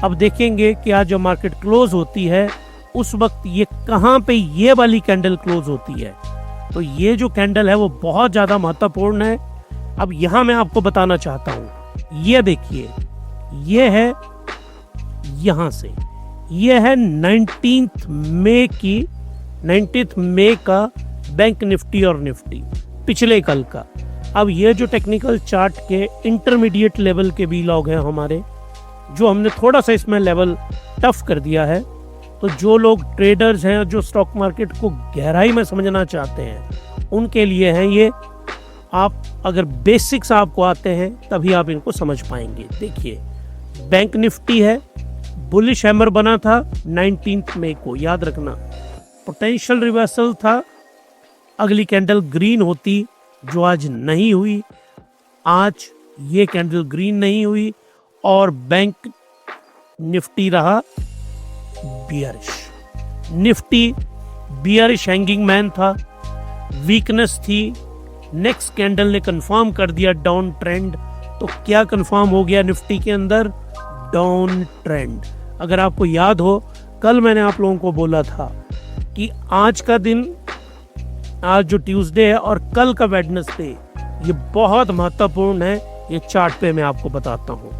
अब देखेंगे कि आज जब मार्केट क्लोज होती है उस वक्त ये कहां पे ये वाली कैंडल क्लोज होती है। तो ये जो कैंडल है वो बहुत ज्यादा महत्वपूर्ण है। अब यहां मैं आपको बताना चाहता हूं, ये देखिए, ये है यहां से, ये है 19 मई का बैंक निफ्टी और निफ्टी पिछले कल का। अब ये जो टेक्निकल चार्ट के इंटरमीडिएट लेवल के वी लॉग हैं हमारे, जो हमने थोड़ा सा इसमें लेवल टफ कर दिया है। तो जो लोग ट्रेडर्स हैं, जो स्टॉक मार्केट को गहराई में समझना चाहते हैं, उनके लिए हैं ये। आप अगर बेसिक्स आपको आते हैं तभी आप इनको समझ पाएंगे। देखिए बैंक निफ्टी है, बुलिश हैमर बना था 19 मई को, याद रखना, पोटेंशियल रिवर्सल था, अगली कैंडल ग्रीन होती, जो आज नहीं हुई। आज ये कैंडल ग्रीन नहीं हुई और बैंक निफ्टी रहा bearish. Nifty bearish hanging man था, वीकनेस थी। नेक्स्ट कैंडल ने कंफर्म कर दिया डाउन ट्रेंड। तो क्या कंफर्म हो गया निफ्टी के अंदर, डाउन ट्रेंड। अगर आपको याद हो, कल मैंने आप लोगों को बोला था कि आज का दिन, आज जो ट्यूसडे है और कल का वेडनेसडे, ये बहुत महत्वपूर्ण है। ये चार्ट पे मैं आपको बताता हूँ।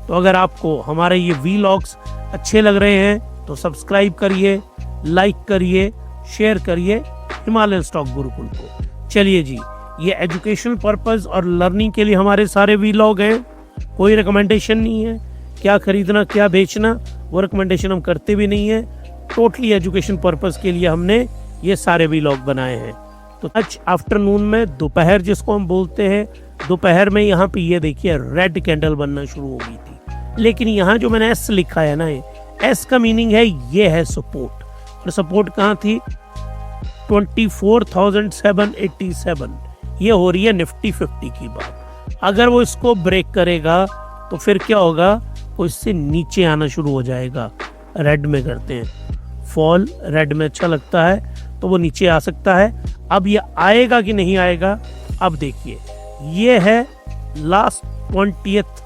तो अगर आपको हमारे ये वीलॉग्स अच्छे लग रहे हैं तो सब्सक्राइब करिए, लाइक करिए, शेयर करिए हिमालयन स्टॉक गुरुकुल को। चलिए जी, ये एजुकेशनल पर्पस और लर्निंग के लिए हमारे सारे वीलॉग हैं। कोई रिकमेंडेशन नहीं है, क्या खरीदना क्या बेचना वो रिकमेंडेशन हम करते भी नहीं है। टोटली एजुकेशन पर्पस के लिए हमने ये सारे वीलॉग बनाए हैं। तो आज आफ्टरनून में, दोपहर जिसको हम बोलते हैं, दोपहर में यहाँ पे ये देखिए रेड कैंडल बनना शुरू हो गई थी। लेकिन यहाँ जो मैंने एस लिखा है ना, एस का मीनिंग है ये है सपोर्ट। और सपोर्ट कहाँ थी, 24,787। ये हो रही है निफ्टी 50 की बात। अगर वो इसको ब्रेक करेगा तो फिर क्या होगा, वो इससे नीचे आना शुरू हो जाएगा। रेड में करते हैं फॉल, रेड में अच्छा लगता है तो वो नीचे आ सकता है। अब ये आएगा कि नहीं आएगा, अब देखिए, ये है लास्ट 20th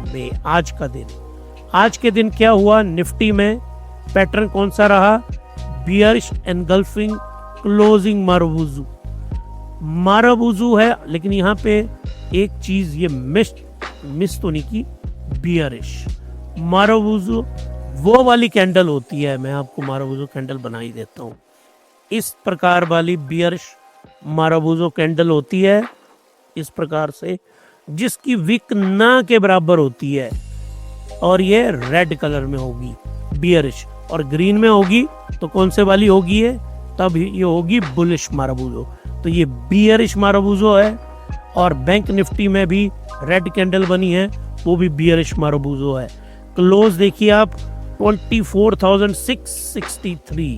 मई, आज का दिन। आज के दिन क्या हुआ निफ्टी में, पैटर्न कौन सा रहा, बियरिश एनगल्फिंग क्लोजिंग मारुबुजु है। लेकिन यहाँ पे एक चीज ये मिस तो नहीं की, बियरिश मारुबुजु वो वाली कैंडल होती है। मैं आपको मारुबुजु कैंडल बना ही देता हूँ। इस प्रकार वाली बियरिश मारुबुजु कैंडल होती है, इस प्रकार से, जिसकी विक ना के बराबर होती है। और ये रेड कलर में होगी बियरिश, और ग्रीन में होगी तो कौन से वाली होगी है, तब ये होगी बुलिश मारुबुजु। तो ये बियरिश मारुबुजु है। और बैंक निफ्टी में भी रेड कैंडल बनी है, वो भी बियरिश मारुबुजु है। क्लोज देखिए आप, 24,663,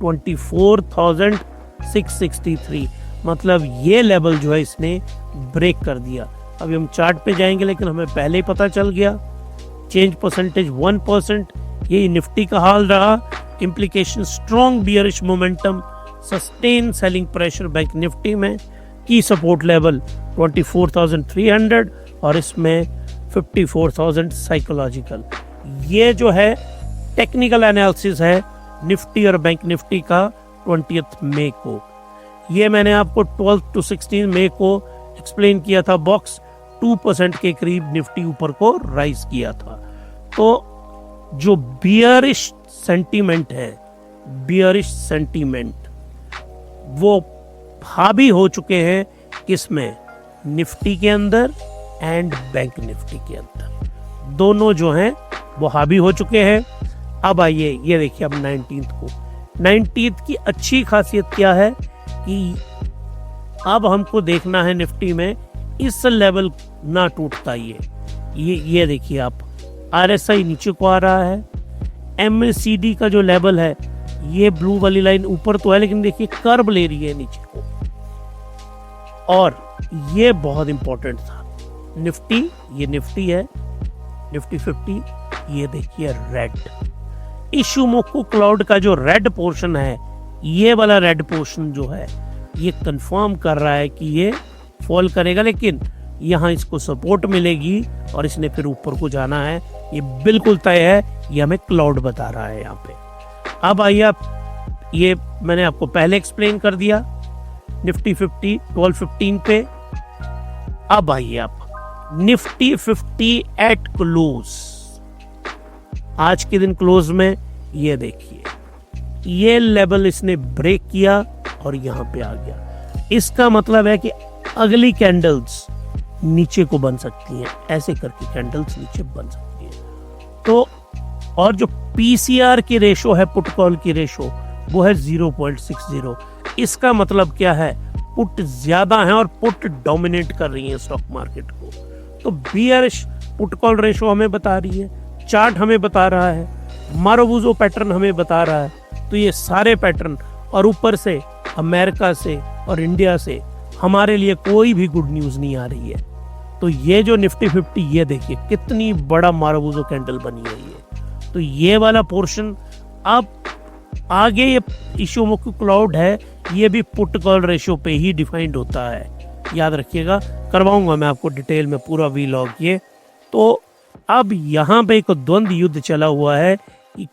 24,663, मतलब ये लेवल जो है इसने ब्रेक कर दिया। अभी हम चार्ट पे जाएंगे, लेकिन हमें पहले ही पता चल गया चेंज परसेंटेज 1%, ये निफ्टी का हाल रहा। Implication strong bearish momentum, sustain selling pressure bank Nifty में, की सपोर्ट लेवल 24,300 और इसमें 54,000 साइकोलॉजिकल। ये जो है टेक्निकल एनालिसिस है निफ्टी और बैंक निफ्टी का 20 मई को। ये मैंने आपको 12 to 16 मई को एक्सप्लेन किया था। बॉक्स 2% के करीब निफ्टी ऊपर को राइज किया था। तो जो बियरिश सेंटीमेंट है, बियरिश सेंटीमेंट वो हावी हो चुके हैं किसमें, निफ्टी के अंदर एंड बैंक निफ्टी के अंदर, दोनों जो हैं वो हावी हो चुके हैं। अब आइए ये देखिए, अब 19th को, 19th की अच्छी खासियत क्या है कि अब हमको देखना है निफ्टी में इस लेवल ना टूटता। ये देखिए आप, आरएसआई नीचे को आ रहा है, एमएसीडी का जो लेवल है, ये ब्लू वाली लाइन ऊपर तो है लेकिन देखिए कर्व ले रही है नीचे को। और ये बहुत इंपॉर्टेंट था निफ्टी, ये निफ्टी है, निफ्टी 50, ये देखिए रेड इशुमोको क्लाउड का जो रेड पोर्शन है, ये वाला रेड पोर्शन जो है ये कंफर्म कर रहा है कि ये फॉल करेगा, लेकिन यहाँ इसको सपोर्ट मिलेगी और इसने फिर ऊपर को जाना है, ये बिल्कुल तय है। ये हमें क्लाउड बता रहा है यहाँ पे। अब आइए आप, ये मैंने आपको पहले एक्सप्लेन कर दिया निफ्टी 50 12-15 पे। अब आइए आप निफ्टी 50 एट क्लोज, आज के दिन क्लोज में ये देखिए ये लेवल इसने ब्रेक किया और यहां पे आ गया। इसका मतलब है कि अगली कैंडल्स नीचे को बन सकती हैं, ऐसे करके कैंडल्स नीचे बन सकती हैं। तो और जो पीसीआर की रेशो है, पुट कॉल की रेशो, वो है 0.60। इसका मतलब क्या है, पुट ज्यादा है और पुट डोमिनेट कर रही है स्टॉक मार्केट को। तो बियरिश पुट कॉल रेशो हमें बता रही है, चार्ट हमें बता रहा है, मारुबुजो पैटर्न हमें बता रहा है। तो ये सारे पैटर्न और ऊपर से अमेरिका से और इंडिया से हमारे लिए कोई भी गुड न्यूज नहीं आ रही है। तो ये जो निफ्टी 50, ये देखिए कितनी बड़ा मारुबुजो कैंडल बनी है ये। तो ये वाला पोर्शन अब आगे ये इशुमोको क्लाउड है, ये भी पुट कॉल रेशो पे ही डिफाइंड होता है, याद रखिएगा। करवाऊंगा मैं आपको डिटेल में पूरा वीलॉग ये। तो अब यहाँ पे एक द्वंद्व युद्ध चला हुआ है कि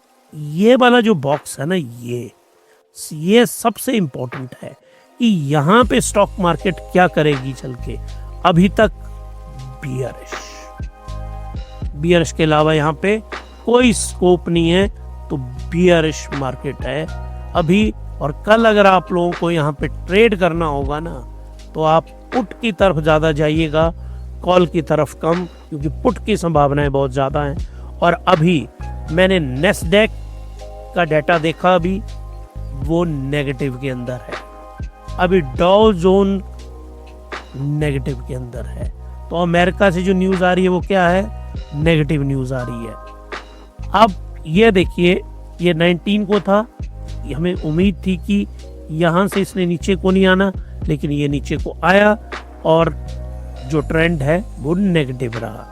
ये वाला जो बॉक्स है ना, ये सबसे इंपॉर्टेंट है कि यहाँ पे स्टॉक मार्केट क्या करेगी चल के। अभी तक बियरिश के अलावा यहाँ पे कोई स्कोप नहीं है, तो बियरिश मार्केट है अभी। और कल अगर आप लोगों को यहाँ पे ट्रेड करना होगा ना, तो आप पुट की तरफ ज्यादा जाइएगा, कॉल की तरफ कम, क्योंकि पुट की संभावनाएं बहुत ज्यादा हैं। और अभी मैंने नेस्डैक का डाटा देखा, अभी वो नेगेटिव के अंदर है, अभी डाउ जोन नेगेटिव के अंदर है। तो अमेरिका से जो न्यूज आ रही है वो क्या है, नेगेटिव न्यूज आ रही है। अब ये देखिए, ये 19 को था, हमें उम्मीद थी कि यहां से इसने नीचे को नहीं आना, लेकिन ये नीचे को आया और जो ट्रेंड है वो नेगेटिव रहा।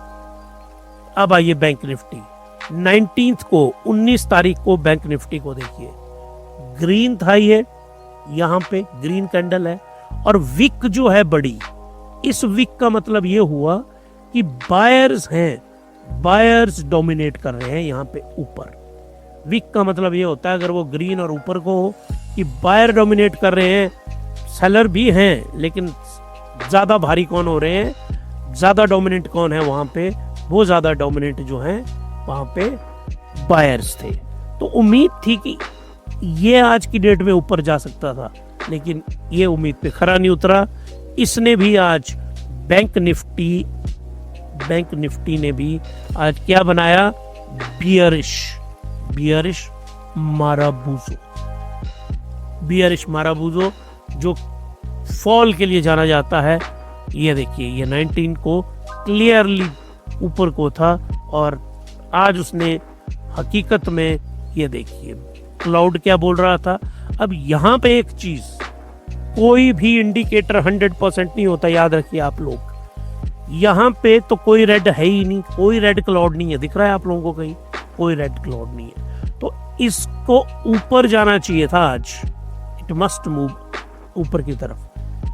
अब आइए बैंक निफ्टी 19 को, 19 तारीख को बैंक निफ्टी को देखिए, ग्रीन था ये, यहाँ पे ग्रीन कैंडल है और विक जो है बड़ी, इस विक का मतलब ये हुआ कि बायर्स हैं, बायर्स डोमिनेट कर रहे हैं यहाँ पे ऊपर। विक का मतलब ये होता है अगर वो ग्रीन और ऊपर को हो कि बायर डोमिनेट कर रहे हैं, सेलर भी हैं लेकिन ज्यादा भारी कौन हो रहे हैं, ज्यादा डोमिनेंट कौन है वहां पे, वो ज्यादा डोमिनेंट जो है वहां पे बायर्स थे। तो उम्मीद थी कि ये आज की डेट में ऊपर जा सकता था, लेकिन ये उम्मीद पे खरा नहीं उतरा। इसने भी आज बैंक निफ्टी ने भी आज क्या बनाया, बियरिश माराबूजो जो फॉल के लिए जाना जाता है। ये देखिए, ये 19 को क्लियरली ऊपर को था और आज उसने हकीकत में, ये देखिए क्लाउड क्या बोल रहा था। अब यहाँ पे एक चीज, कोई भी इंडिकेटर 100% नहीं होता, याद रखिए आप लोग। यहाँ पे तो कोई रेड है ही नहीं, कोई रेड क्लाउड नहीं है, दिख रहा है आप लोगों को कहीं? कोई रेड क्लाउड नहीं है। तो इसको ऊपर जाना चाहिए था आज, इट मस्ट मूव ऊपर की तरफ,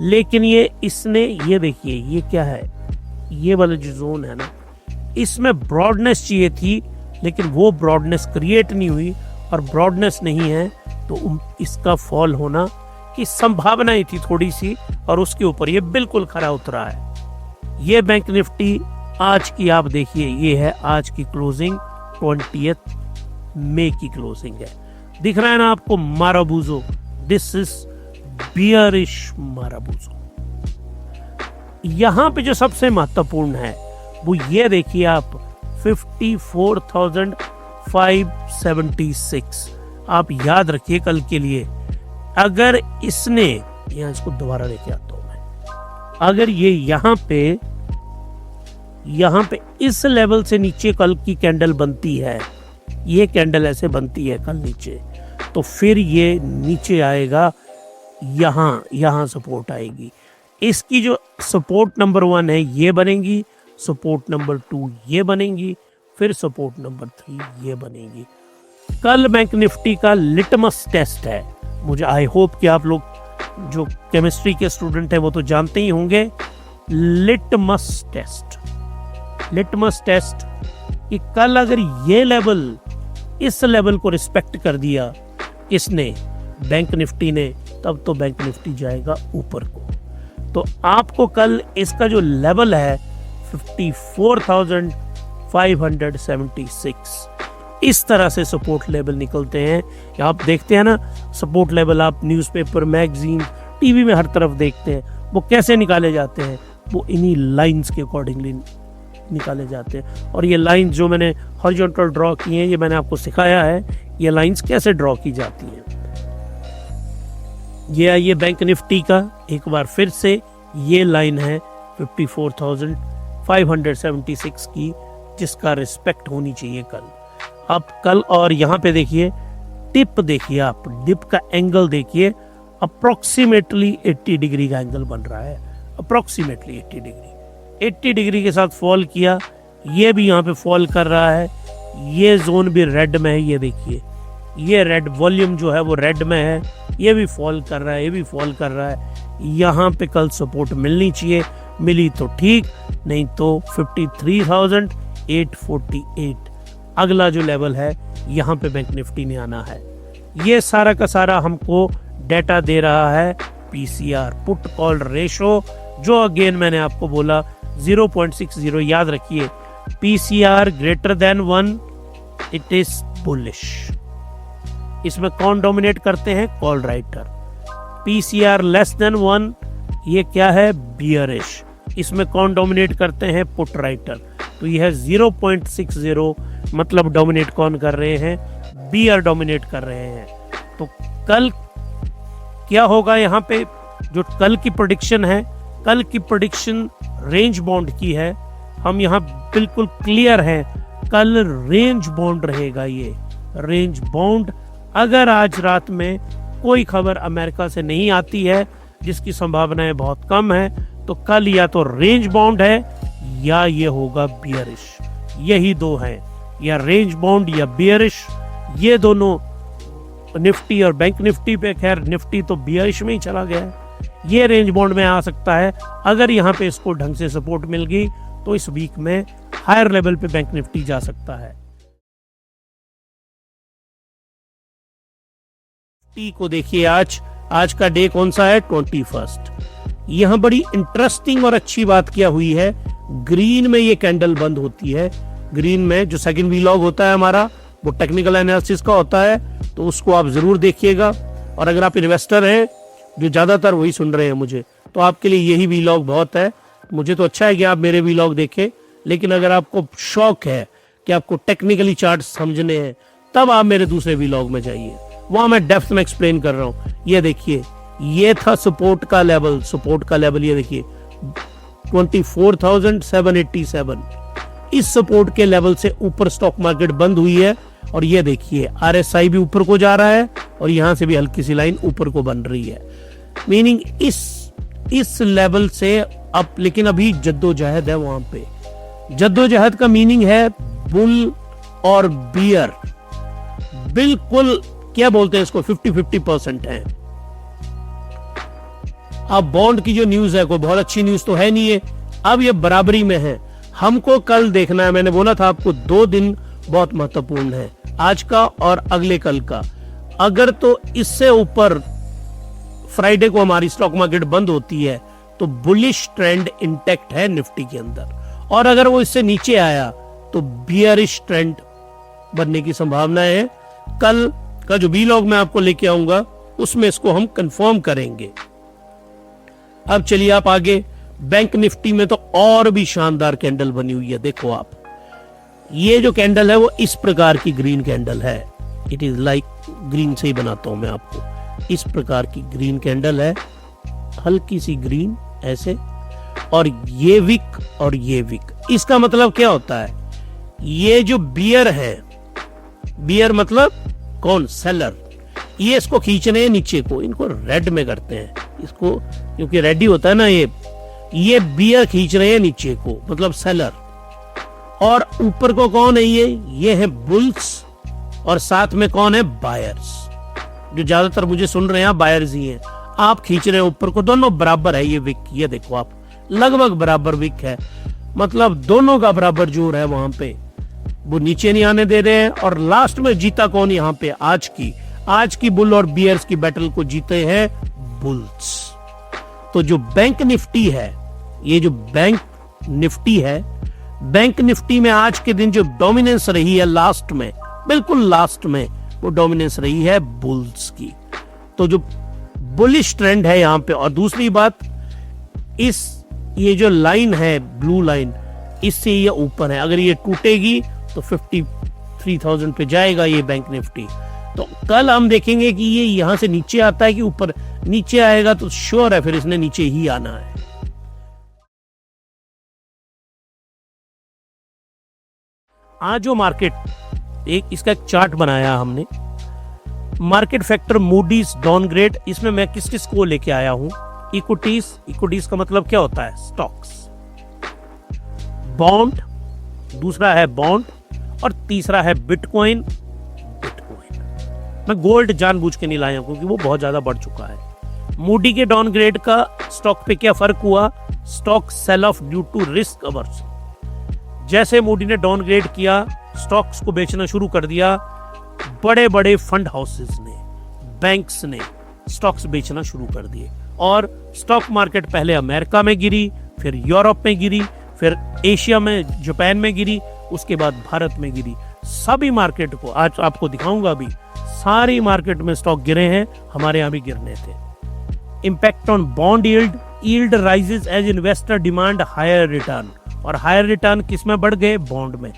लेकिन ये देखिए ये क्या है, ये वाला जो जोन है ना, इसमें ब्रॉडनेस चाहिए थी, लेकिन वो ब्रॉडनेस क्रिएट नहीं हुई, और ब्रॉडनेस नहीं है तो इसका फॉल होना की संभावना ही थी थोड़ी सी, और उसके ऊपर ये बिल्कुल खरा उतरा है। ये बैंक निफ्टी आज की आप देखिए, ये है आज की क्लोजिंग, 20 मई की क्लोजिंग है। दिख रहा है ना आपको माराबूजो, दिस इज बियरिश माराबूजो। यहां पे जो सबसे महत्वपूर्ण है वो ये देखिए आप, 54,576। आप याद रखिए कल के लिए, अगर इसने, यहां इसको दोबारा लेके आता हूं मैं, अगर ये यहां पे इस लेवल से नीचे कल की कैंडल बनती है, ये कैंडल ऐसे बनती है कल नीचे, तो फिर ये नीचे आएगा, यहां सपोर्ट आएगी। इसकी जो सपोर्ट नंबर 1 है ये बनेगी, सपोर्ट नंबर 2 ये बनेगी, फिर सपोर्ट नंबर 3 ये बनेगी। कल बैंक निफ्टी का लिटमस टेस्ट है, मुझे आई होप कि आप लोग जो केमिस्ट्री के स्टूडेंट हैं वो तो जानते ही होंगे, लिटमस टेस्ट कि कल अगर ये लेवल, इस लेवल को रिस्पेक्ट कर दिया किसने, बैंक निफ्टी ने, तब तो बैंक निफ्टी जाएगा ऊपर को। तो आपको कल इसका जो लेवल है 54,576, इस तरह से सपोर्ट लेवल निकलते हैं। आप देखते हैं ना सपोर्ट लेवल, आप न्यूज़पेपर, मैगजीन, टीवी में हर तरफ देखते हैं, वो कैसे निकाले जाते हैं, वो इन्हीं लाइंस के अकॉर्डिंगली निकाले जाते हैं। और ये लाइंस जो मैंने हॉरिजॉन्टल ड्रॉ की हैं, ये मैंने आपको सिखाया है ये लाइंस कैसे ड्रॉ की जाती हैं। ये बैंक निफ्टी का एक बार फिर से ये लाइन है 54,576 की, जिसका रिस्पेक्ट होनी चाहिए कल। अब कल, और यहाँ पे देखिए टिप, देखिए आप डिप का एंगल देखिए, अप्रोक्सीमेटली 80 डिग्री का एंगल बन रहा है, अप्रोक्सीमेटली 80 डिग्री के साथ फॉल किया, ये भी यहाँ पे फॉल कर रहा है, ये जोन भी रेड में है, ये देखिए ये रेड वॉल्यूम जो है वो रेड में है, ये भी फॉल कर रहा है, ये भी फॉल कर रहा है। यहाँ पे कल सपोर्ट मिलनी चाहिए, मिली तो ठीक, नहीं तो 53,848 अगला जो लेवल है, यहाँ पे बैंक निफ्टी ने आना है। ये सारा का सारा हमको डेटा दे रहा है पीसीआर, पुट कॉल रेशो, जो अगेन मैंने आपको बोला 0.60, याद रखिए PCR greater than 1 it is bullish. इसमें कौन डोमिनेट करते हैं, call writer. PCR less than 1 ये क्या है, बियरिश। इसमें कौन डोमिनेट करते हैं, पुट राइटर। तो यह है 0.60, मतलब डोमिनेट कौन कर रहे हैं, बियर डोमिनेट कर रहे हैं। तो कल क्या होगा, यहाँ पे जो कल की प्रेडिक्शन है, कल की प्रेडिक्शन रेंज बाउंड की है, हम यहाँ बिल्कुल क्लियर हैं, कल रेंज बाउंड रहेगा, ये रेंज बाउंड। अगर आज रात में कोई खबर अमेरिका से नहीं आती है, जिसकी संभावनाएं बहुत कम है, तो कल या तो रेंज बाउंड है या ये होगा बियरिश। यही दो हैं, या रेंज बाउंड या बियरिश। ये दोनों निफ्टी और बैंक निफ्टी पे, खैर निफ्टी तो बियरिश में ही चला गया है, ये रेंज बाउंड में आ सकता है। अगर यहाँ पे इसको ढंग से सपोर्ट मिल गई तो इस वीक में हायर लेवल पे बैंक निफ्टी जा सकता है। टी को देखिए, आज का डे कौन सा है, 21। यहां बड़ी इंटरेस्टिंग और अच्छी बात क्या हुई है, ग्रीन में ये कैंडल बंद होती है। ग्रीन में जो सेकंड वीलॉग होता है हमारा, वो टेक्निकल एनालिसिस का होता है, तो उसको आप जरूर देखिएगा। और अगर आप इन्वेस्टर हैं, जो ज्यादातर वही सुन रहे हैं मुझे, तो आपके लिए यही वीलॉग बहुत है। मुझे तो अच्छा है कि आप मेरे वीलॉग देखें, लेकिन अगर आपको शौक है कि आपको टेक्निकली चार्ट समझने हैं, तब आप मेरे दूसरे वीलॉग में जाइए, वहां मैं डेप्थ में एक्सप्लेन कर रहा हूं। ये देखिए, ये था सपोर्ट का लेवल, ये देखिए 24,787। इस सपोर्ट के लेवल से ऊपर स्टॉक मार्केट बंद हुई है, और ये देखिए आरएसआई भी ऊपर को जा रहा है, और यहां से भी हल्की सी लाइन ऊपर को बन रही है। मीनिंग इस लेवल से अब लेकिन अभी जद्दोजहद है वहां पे। जद्दोजहद का मीनिंग है बुल और बियर बिल्कुल क्या बोलते हैं इसको 50-50% है। अब बॉन्ड की जो न्यूज है कोई बहुत अच्छी न्यूज तो है नहीं है, अब ये बराबरी में है। हमको कल देखना है, मैंने बोला था आपको 2 दिन बहुत महत्वपूर्ण है, आज का और अगले कल का। अगर तो इससे ऊपर फ्राइडे को हमारी स्टॉक मार्केट बंद होती है तो बुलिश ट्रेंड इंटैक्ट है निफ्टी के अंदर, और अगर वो इससे नीचे आया तो बियरिश ट्रेंड बनने की संभावना है। कल का जो बी लॉग मैं आपको लेके आऊंगा उसमें इसको हम कंफर्म करेंगे। अब चलिए आप आगे। बैंक निफ्टी में तो और भी शानदार कैंडल बनी हुई है। देखो आप, ये जो कैंडल है वो इस प्रकार की ग्रीन कैंडल है। इट इज लाइक ग्रीन से ही बनाता हूं मैं आपको। इस प्रकार की ग्रीन कैंडल है, हल्की सी ग्रीन ऐसे, और ये विक और ये विक। इसका मतलब क्या होता है, ये जो बियर है, बियर मतलब कौन, सेलर, ये इसको खींच रहे हैं नीचे को, इनको रेड में करते हैं इसको, क्योंकि रेड ही होता है ना ये बियर खींच रहे हैं नीचे को, मतलब सेलर। और ऊपर को कौन है, ये है बुल्स, और साथ में कौन है, बायर्स। जो ज्यादातर मुझे सुन रहे हैं बायर्स ही हैं। आप खींच रहे हैं ऊपर को, दोनों बराबर है ये विक। ये देखो आप, लगभग बराबर विक है, मतलब दोनों का बराबर जोर है वहां पे। वो नीचे नहीं आने दे रहे हैं। और लास्ट में जीता कौन यहाँ पे, आज की बुल और बियर्स की बैटल को जीते हैं बुल्स। तो जो बैंक निफ्टी है, ये जो बैंक निफ्टी है, बैंक निफ्टी में आज के दिन जो डोमिनेंस रही है लास्ट में, बिल्कुल लास्ट में, वो डोमिनेंस रही है बुल्स की। तो जो बुलिश ट्रेंड है यहाँ पे। और दूसरी बात, ये जो लाइन है ब्लू लाइन, इससे ये ऊपर है, अगर ये टूटेगी तो 53,000 पे जाएगा ये बैंक निफ्टी। तो कल हम देखेंगे कि ये यहां से नीचे आता है कि ऊपर। नीचे आएगा तो श्योर है फिर इसने नीचे ही आना है। आज जो मार्केट, इसका एक चार्ट बनाया हमने, मार्केट फैक्टर मूडीज डाउनग्रेड। इसमें मैं किस किस को लेके आया हूं, इक्विटीज का मतलब क्या होता है, स्टॉक्स, बॉन्ड, दूसरा है बॉन्ड, और तीसरा है बिटकॉइन। मैं गोल्ड जानबूझ के नहीं लाया क्योंकि वो बहुत ज्यादा बढ़ चुका है। मूडी के डाउनग्रेड का स्टॉक पे क्या फर्क हुआ, stock sell off due to risk aversion. जैसे मूडी ने डाउनग्रेड किया, स्टॉक्स को बेचना शुरू कर दिया, बड़े बड़े फंड हाउसेस ने, बैंक्स ने स्टॉक्स बेचना शुरू कर दिए, और स्टॉक मार्केट पहले अमेरिका में गिरी, फिर यूरोप में गिरी, फिर एशिया में, जापान में गिरी, उसके बाद भारत में गिरी। सभी मार्केट को आज आपको दिखाऊंगा, अभी सारी मार्केट में स्टॉक गिरे हैं, हमारे यहां भी गिरने थे। Impact on bond yield rises as investor demand higher return. और हायर रिटर्न किस में बढ़ गए, बॉन्ड में।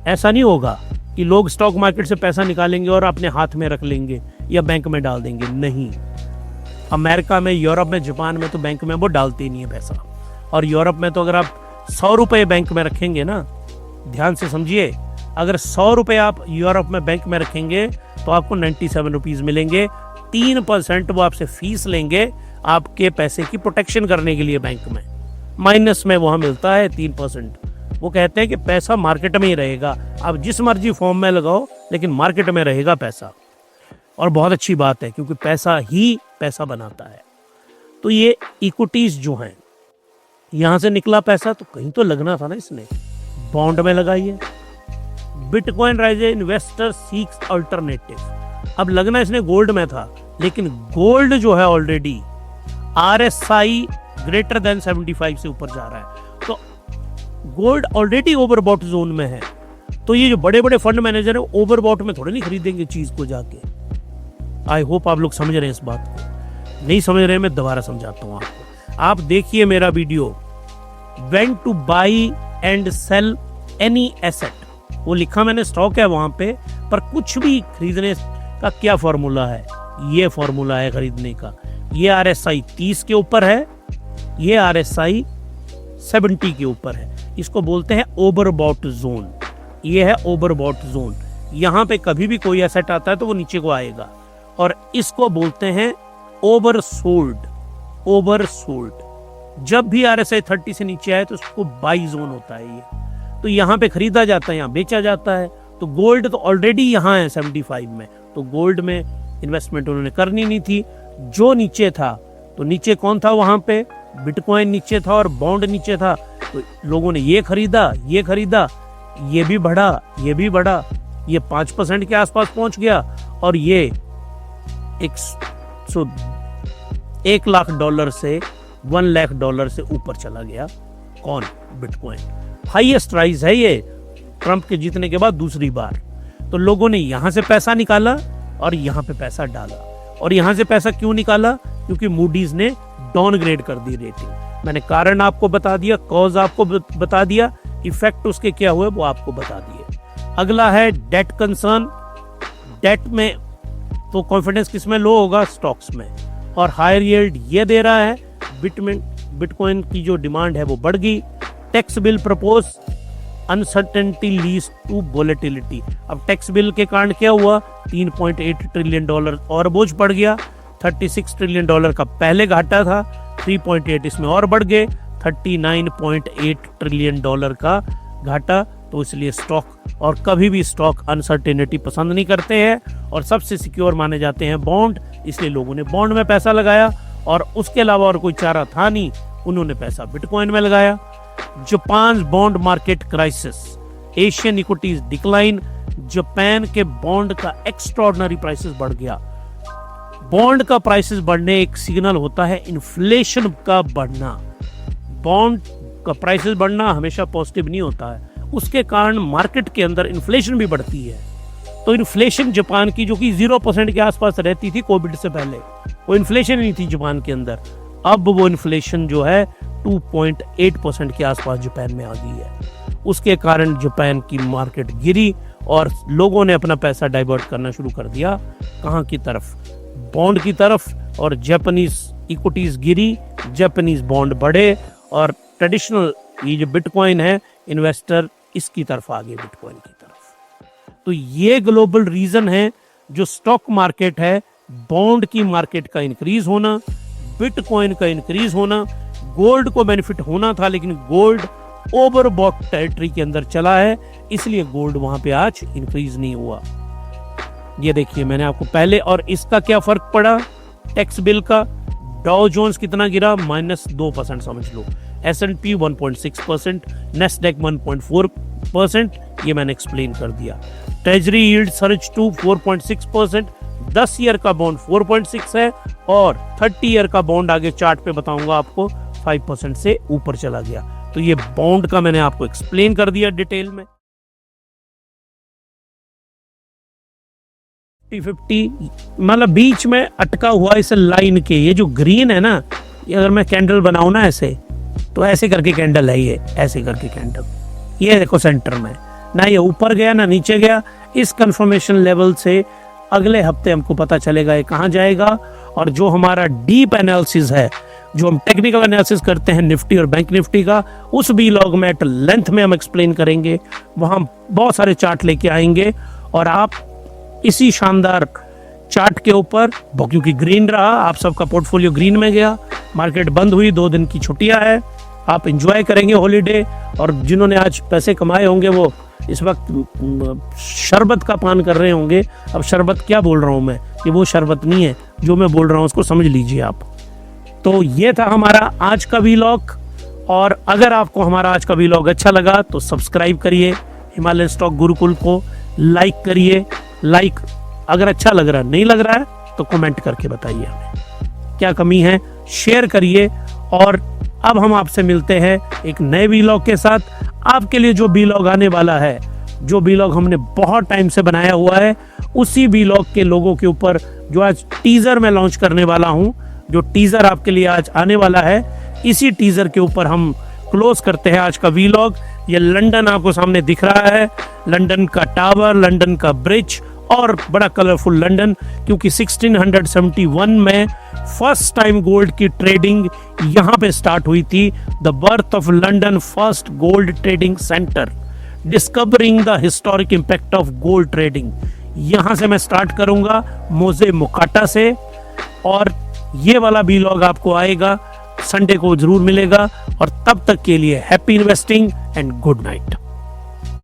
ऐसा नहीं होगा कि लोग स्टॉक मार्केट से पैसा निकालेंगे और अपने हाथ में रख लेंगे या बैंक में डाल देंगे, नहीं। अमेरिका में, यूरोप में, जापान में तो बैंक में वो डालते ही नहीं है पैसा। और यूरोप में तो अगर आप 100 रुपए बैंक में रखेंगे ना, ध्यान से समझिए, अगर 100 रुपए आप यूरोप में बैंक में रखेंगे तो आपको 97 रुपीज मिलेंगे। 3% वो आपसे फीस लेंगे आपके पैसे की प्रोटेक्शन करने के लिए बैंक में, माइनस में वहां मिलता है 3%। वो कहते हैं कि पैसा मार्केट में ही रहेगा, आप जिस मर्जी फॉर्म में लगाओ लेकिन मार्केट में रहेगा पैसा। और बहुत अच्छी बात है क्योंकि पैसा ही पैसा बनाता है। तो ये इक्विटीज जो हैं, यहां से निकला पैसा तो कहीं तो लगना था ना, इसने बॉन्ड में लगाई है। Bitcoin rises investor seeks alternative. अब लगना इसने गोल्ड में था, लेकिन गोल्ड जो है ऑलरेडी RSI ग्रेटर देन 75 से ऊपर जा रहा है, तो गोल्ड ऑलरेडी ओवरबॉट जोन में है। तो ये जो बड़े बड़े फंड मैनेजर है ओवरबॉट में थोड़े नहीं खरीदेंगे चीज को जाके। आई होप आप लोग समझ रहे हैं इस बात को। नहीं समझ रहे, मैं दोबारा समझाता हूं आपको। आप देखिए मेरा video, when to buy and sell any asset, वो लिखा मैंने स्टॉक है वहां पे, पर कुछ भी खरीदने का क्या फॉर्मूला है, ये फॉर्मूला है खरीदने का। ये RSI 30 के ऊपर है, ये RSI 70 के ऊपर है। इसको बोलते हैं ओवरबॉट जोन। ये है ओवरबॉट जोन। यहां पे कभी भी कोई एसेट आता है तो वो नीचे को आएगा, और इसको बोलते हैं ओवरसोल्ड। ओवरसोल्ड जब भी RSI 30 से नीचे आए तो उसको बाई जोन होता है ये, तो यहाँ पे खरीदा जाता है, यहाँ बेचा जाता है। तो गोल्ड तो ऑलरेडी यहाँ है 75 में, तो गोल्ड में इन्वेस्टमेंट उन्होंने करनी नहीं थी। जो नीचे था, तो नीचे कौन था वहां पे, बिटकॉइन नीचे था और बॉन्ड नीचे था, तो लोगों ने ये खरीदा, ये खरीदा, ये भी बढ़ा, ये भी बढ़ा, ये 5% के आसपास पहुंच गया और ये $1 लाख से $1 लाख से ऊपर चला गया। कौन? बिटकॉइन। हाईएस्ट राइज है ये ट्रंप के जीतने के बाद दूसरी बार। तो लोगों ने यहां से पैसा निकाला और यहां पे पैसा डाला। और यहां से पैसा क्यों निकाला? क्योंकि मूडीज ने डाउनग्रेड कर दी रेटिंग। मैंने कारण आपको बता दिया, कॉज आपको बता दिया, इफेक्ट उसके क्या हुए वो आपको बता दिए। अगला है डेट कंसर्न। डेट में तो कॉन्फिडेंस किसमें लो होगा? स्टॉक्स में। और हायर यील्ड ये दे रहा है, बिटकॉइन की जो डिमांड है वो बढ़ गई। Tax bill propose, uncertainty leads to volatility. अब टैक्स बिल के कारण क्या हुआ? $3.8 ट्रिलियन और बोझ बढ़ गया। $36 ट्रिलियन का पहले घाटा था, 3.8 इसमें और बढ़ गए, $39.8 ट्रिलियन का घाटा। तो इसलिए स्टॉक, और कभी भी स्टॉक अनसर्टेनिटी पसंद नहीं करते हैं और सबसे सिक्योर माने जाते हैं बॉन्ड, इसलिए लोगों ने बॉन्ड में पैसा लगाया और उसके अलावा और कोई चारा था नहीं, उन्होंने पैसा बिटकॉइन में लगाया। Japan bond market crisis, Asian equities decline. Japan के बॉन्ड का एक्स्ट्राऑर्डिनरी प्राइसेस बढ़ गया। बॉन्ड का प्राइसेस बढ़ने एक सिग्नल होता है इन्फ्लेशन का बढ़ना। बॉन्ड का प्राइसेस बढ़ना हमेशा पॉजिटिव नहीं होता है, उसके कारण मार्केट के अंदर इन्फ्लेशन भी बढ़ती है। तो इन्फ्लेशन जापान की, जो कि 0% के आसपास रहती थी कोविड से पहले, वो इन्फ्लेशन नहीं थी जापान के अंदर, अब वो इन्फ्लेशन जो है 2.8% के आसपास जापान में आ गई है। उसके कारण जापान की मार्केट गिरी और लोगों ने अपना पैसा डाइवर्ट करना शुरू कर दिया। कहाँ की तरफ? बॉन्ड की तरफ। और जापानीज इक्विटीज गिरी, जापानीज बॉन्ड बढ़े और ट्रेडिशनल ये जो बिटकॉइन है, इन्वेस्टर इसकी तरफ आ गए, बिटकॉइन की तरफ। तो ये ग्लोबल रीजन है जो स्टॉक मार्केट है, बॉन्ड की मार्केट का इंक्रीज होना, बिटकॉइन का इंक्रीज होना। गोल्ड को बेनिफिट होना था लेकिन गोल्ड ओवरबॉट टेरिटरी के अंदर चला है, इसलिए गोल्ड वहां पे आज इंक्रीज नहीं हुआ। ये देखिए मैंने आपको पहले, और इसका क्या फर्क पड़ा टैक्स बिल का? डाउ जोन्स कितना गिरा? -2% समझ लो। S&P 1.6%, नेस्डैक 1.4%, ये मैंने एक्सप्लेन कर दिया। Treasury yield surge to 4.6%, 10 year का बॉन्ड 4.6 है और 30 ईयर का बॉन्ड आगे चार्ट पे बताऊंगा आपको 5% से ऊपर चला गया। तो ये बॉन्ड का मैंने आपको एक्सप्लेन कर दिया डिटेल में। 50 मतलब बीच में अटका हुआ इस लाइन के, ये जो ग्रीन है ना, ये अगर मैं कैंडल बनाऊं ना ऐसे, तो ऐसे करके कैंडल है ये, ऐसे करके कैंडल, ये देखो सेंटर में ना, ये ऊपर गया ना नीचे गया। इस कंफर्मेशन लेवल से अगले हफ्ते हमको पता चलेगा ये कहाँ जाएगा। और जो हमारा डीप एनालिसिस है, जो हम टेक्निकल एनालिसिस करते हैं निफ्टी और बैंक निफ्टी का, उस व्लॉग में एट लेंथ में हम एक्सप्लेन करेंगे। वहाँ बहुत सारे चार्ट लेके आएंगे और आप इसी शानदार चार्ट के ऊपर, क्योंकि ग्रीन रहा, आप सबका पोर्टफोलियो ग्रीन में गया, मार्केट बंद हुई, 2 दिन की छुट्टियां है, आप एंजॉय करेंगे हॉलीडे। और जिन्होंने आज पैसे कमाए होंगे वो इस वक्त शरबत का पान कर रहे होंगे। अब शरबत क्या बोल रहा हूँ मैं, कि वो शरबत नहीं है, जो मैं बोल रहा हूँ उसको समझ लीजिए आप। तो ये था हमारा आज का व्लॉग, और अगर आपको हमारा आज का व्लॉग अच्छा लगा तो सब्सक्राइब करिए हिमालयन स्टॉक गुरुकुल को, लाइक करिए। लाइक अगर अच्छा लग रहा है, नहीं लग रहा है तो कमेंट करके बताइए हमें क्या कमी है, शेयर करिए। और अब हम आपसे मिलते हैं एक नए व्लॉग के साथ। आपके लिए जो व्लॉग आने वाला है, जो व्लॉग हमने बहुत टाइम से बनाया हुआ है, उसी व्लॉग के लोगों के ऊपर जो आज टीजर में लॉन्च करने वाला हूं, जो टीजर आपके लिए आज आने वाला है, इसी टीजर के ऊपर हम क्लोज करते हैं आज का व्लॉग। ये लंदन आपको सामने दिख रहा है, लंदन का टावर, लंदन का ब्रिज और बड़ा कलरफुल लंदन, क्योंकि 1671 में फर्स्ट टाइम गोल्ड की ट्रेडिंग यहाँ पे स्टार्ट हुई थी। The birth of London first gold trading centre, discovering the historic impact of gold trading. यहाँ से मैं स्टार्ट करूंगा मोजे मुकाटा से, और ये वाला व्लॉग आपको आएगा संडे को जरूर मिलेगा, और तब तक के लिए happy investing and good night.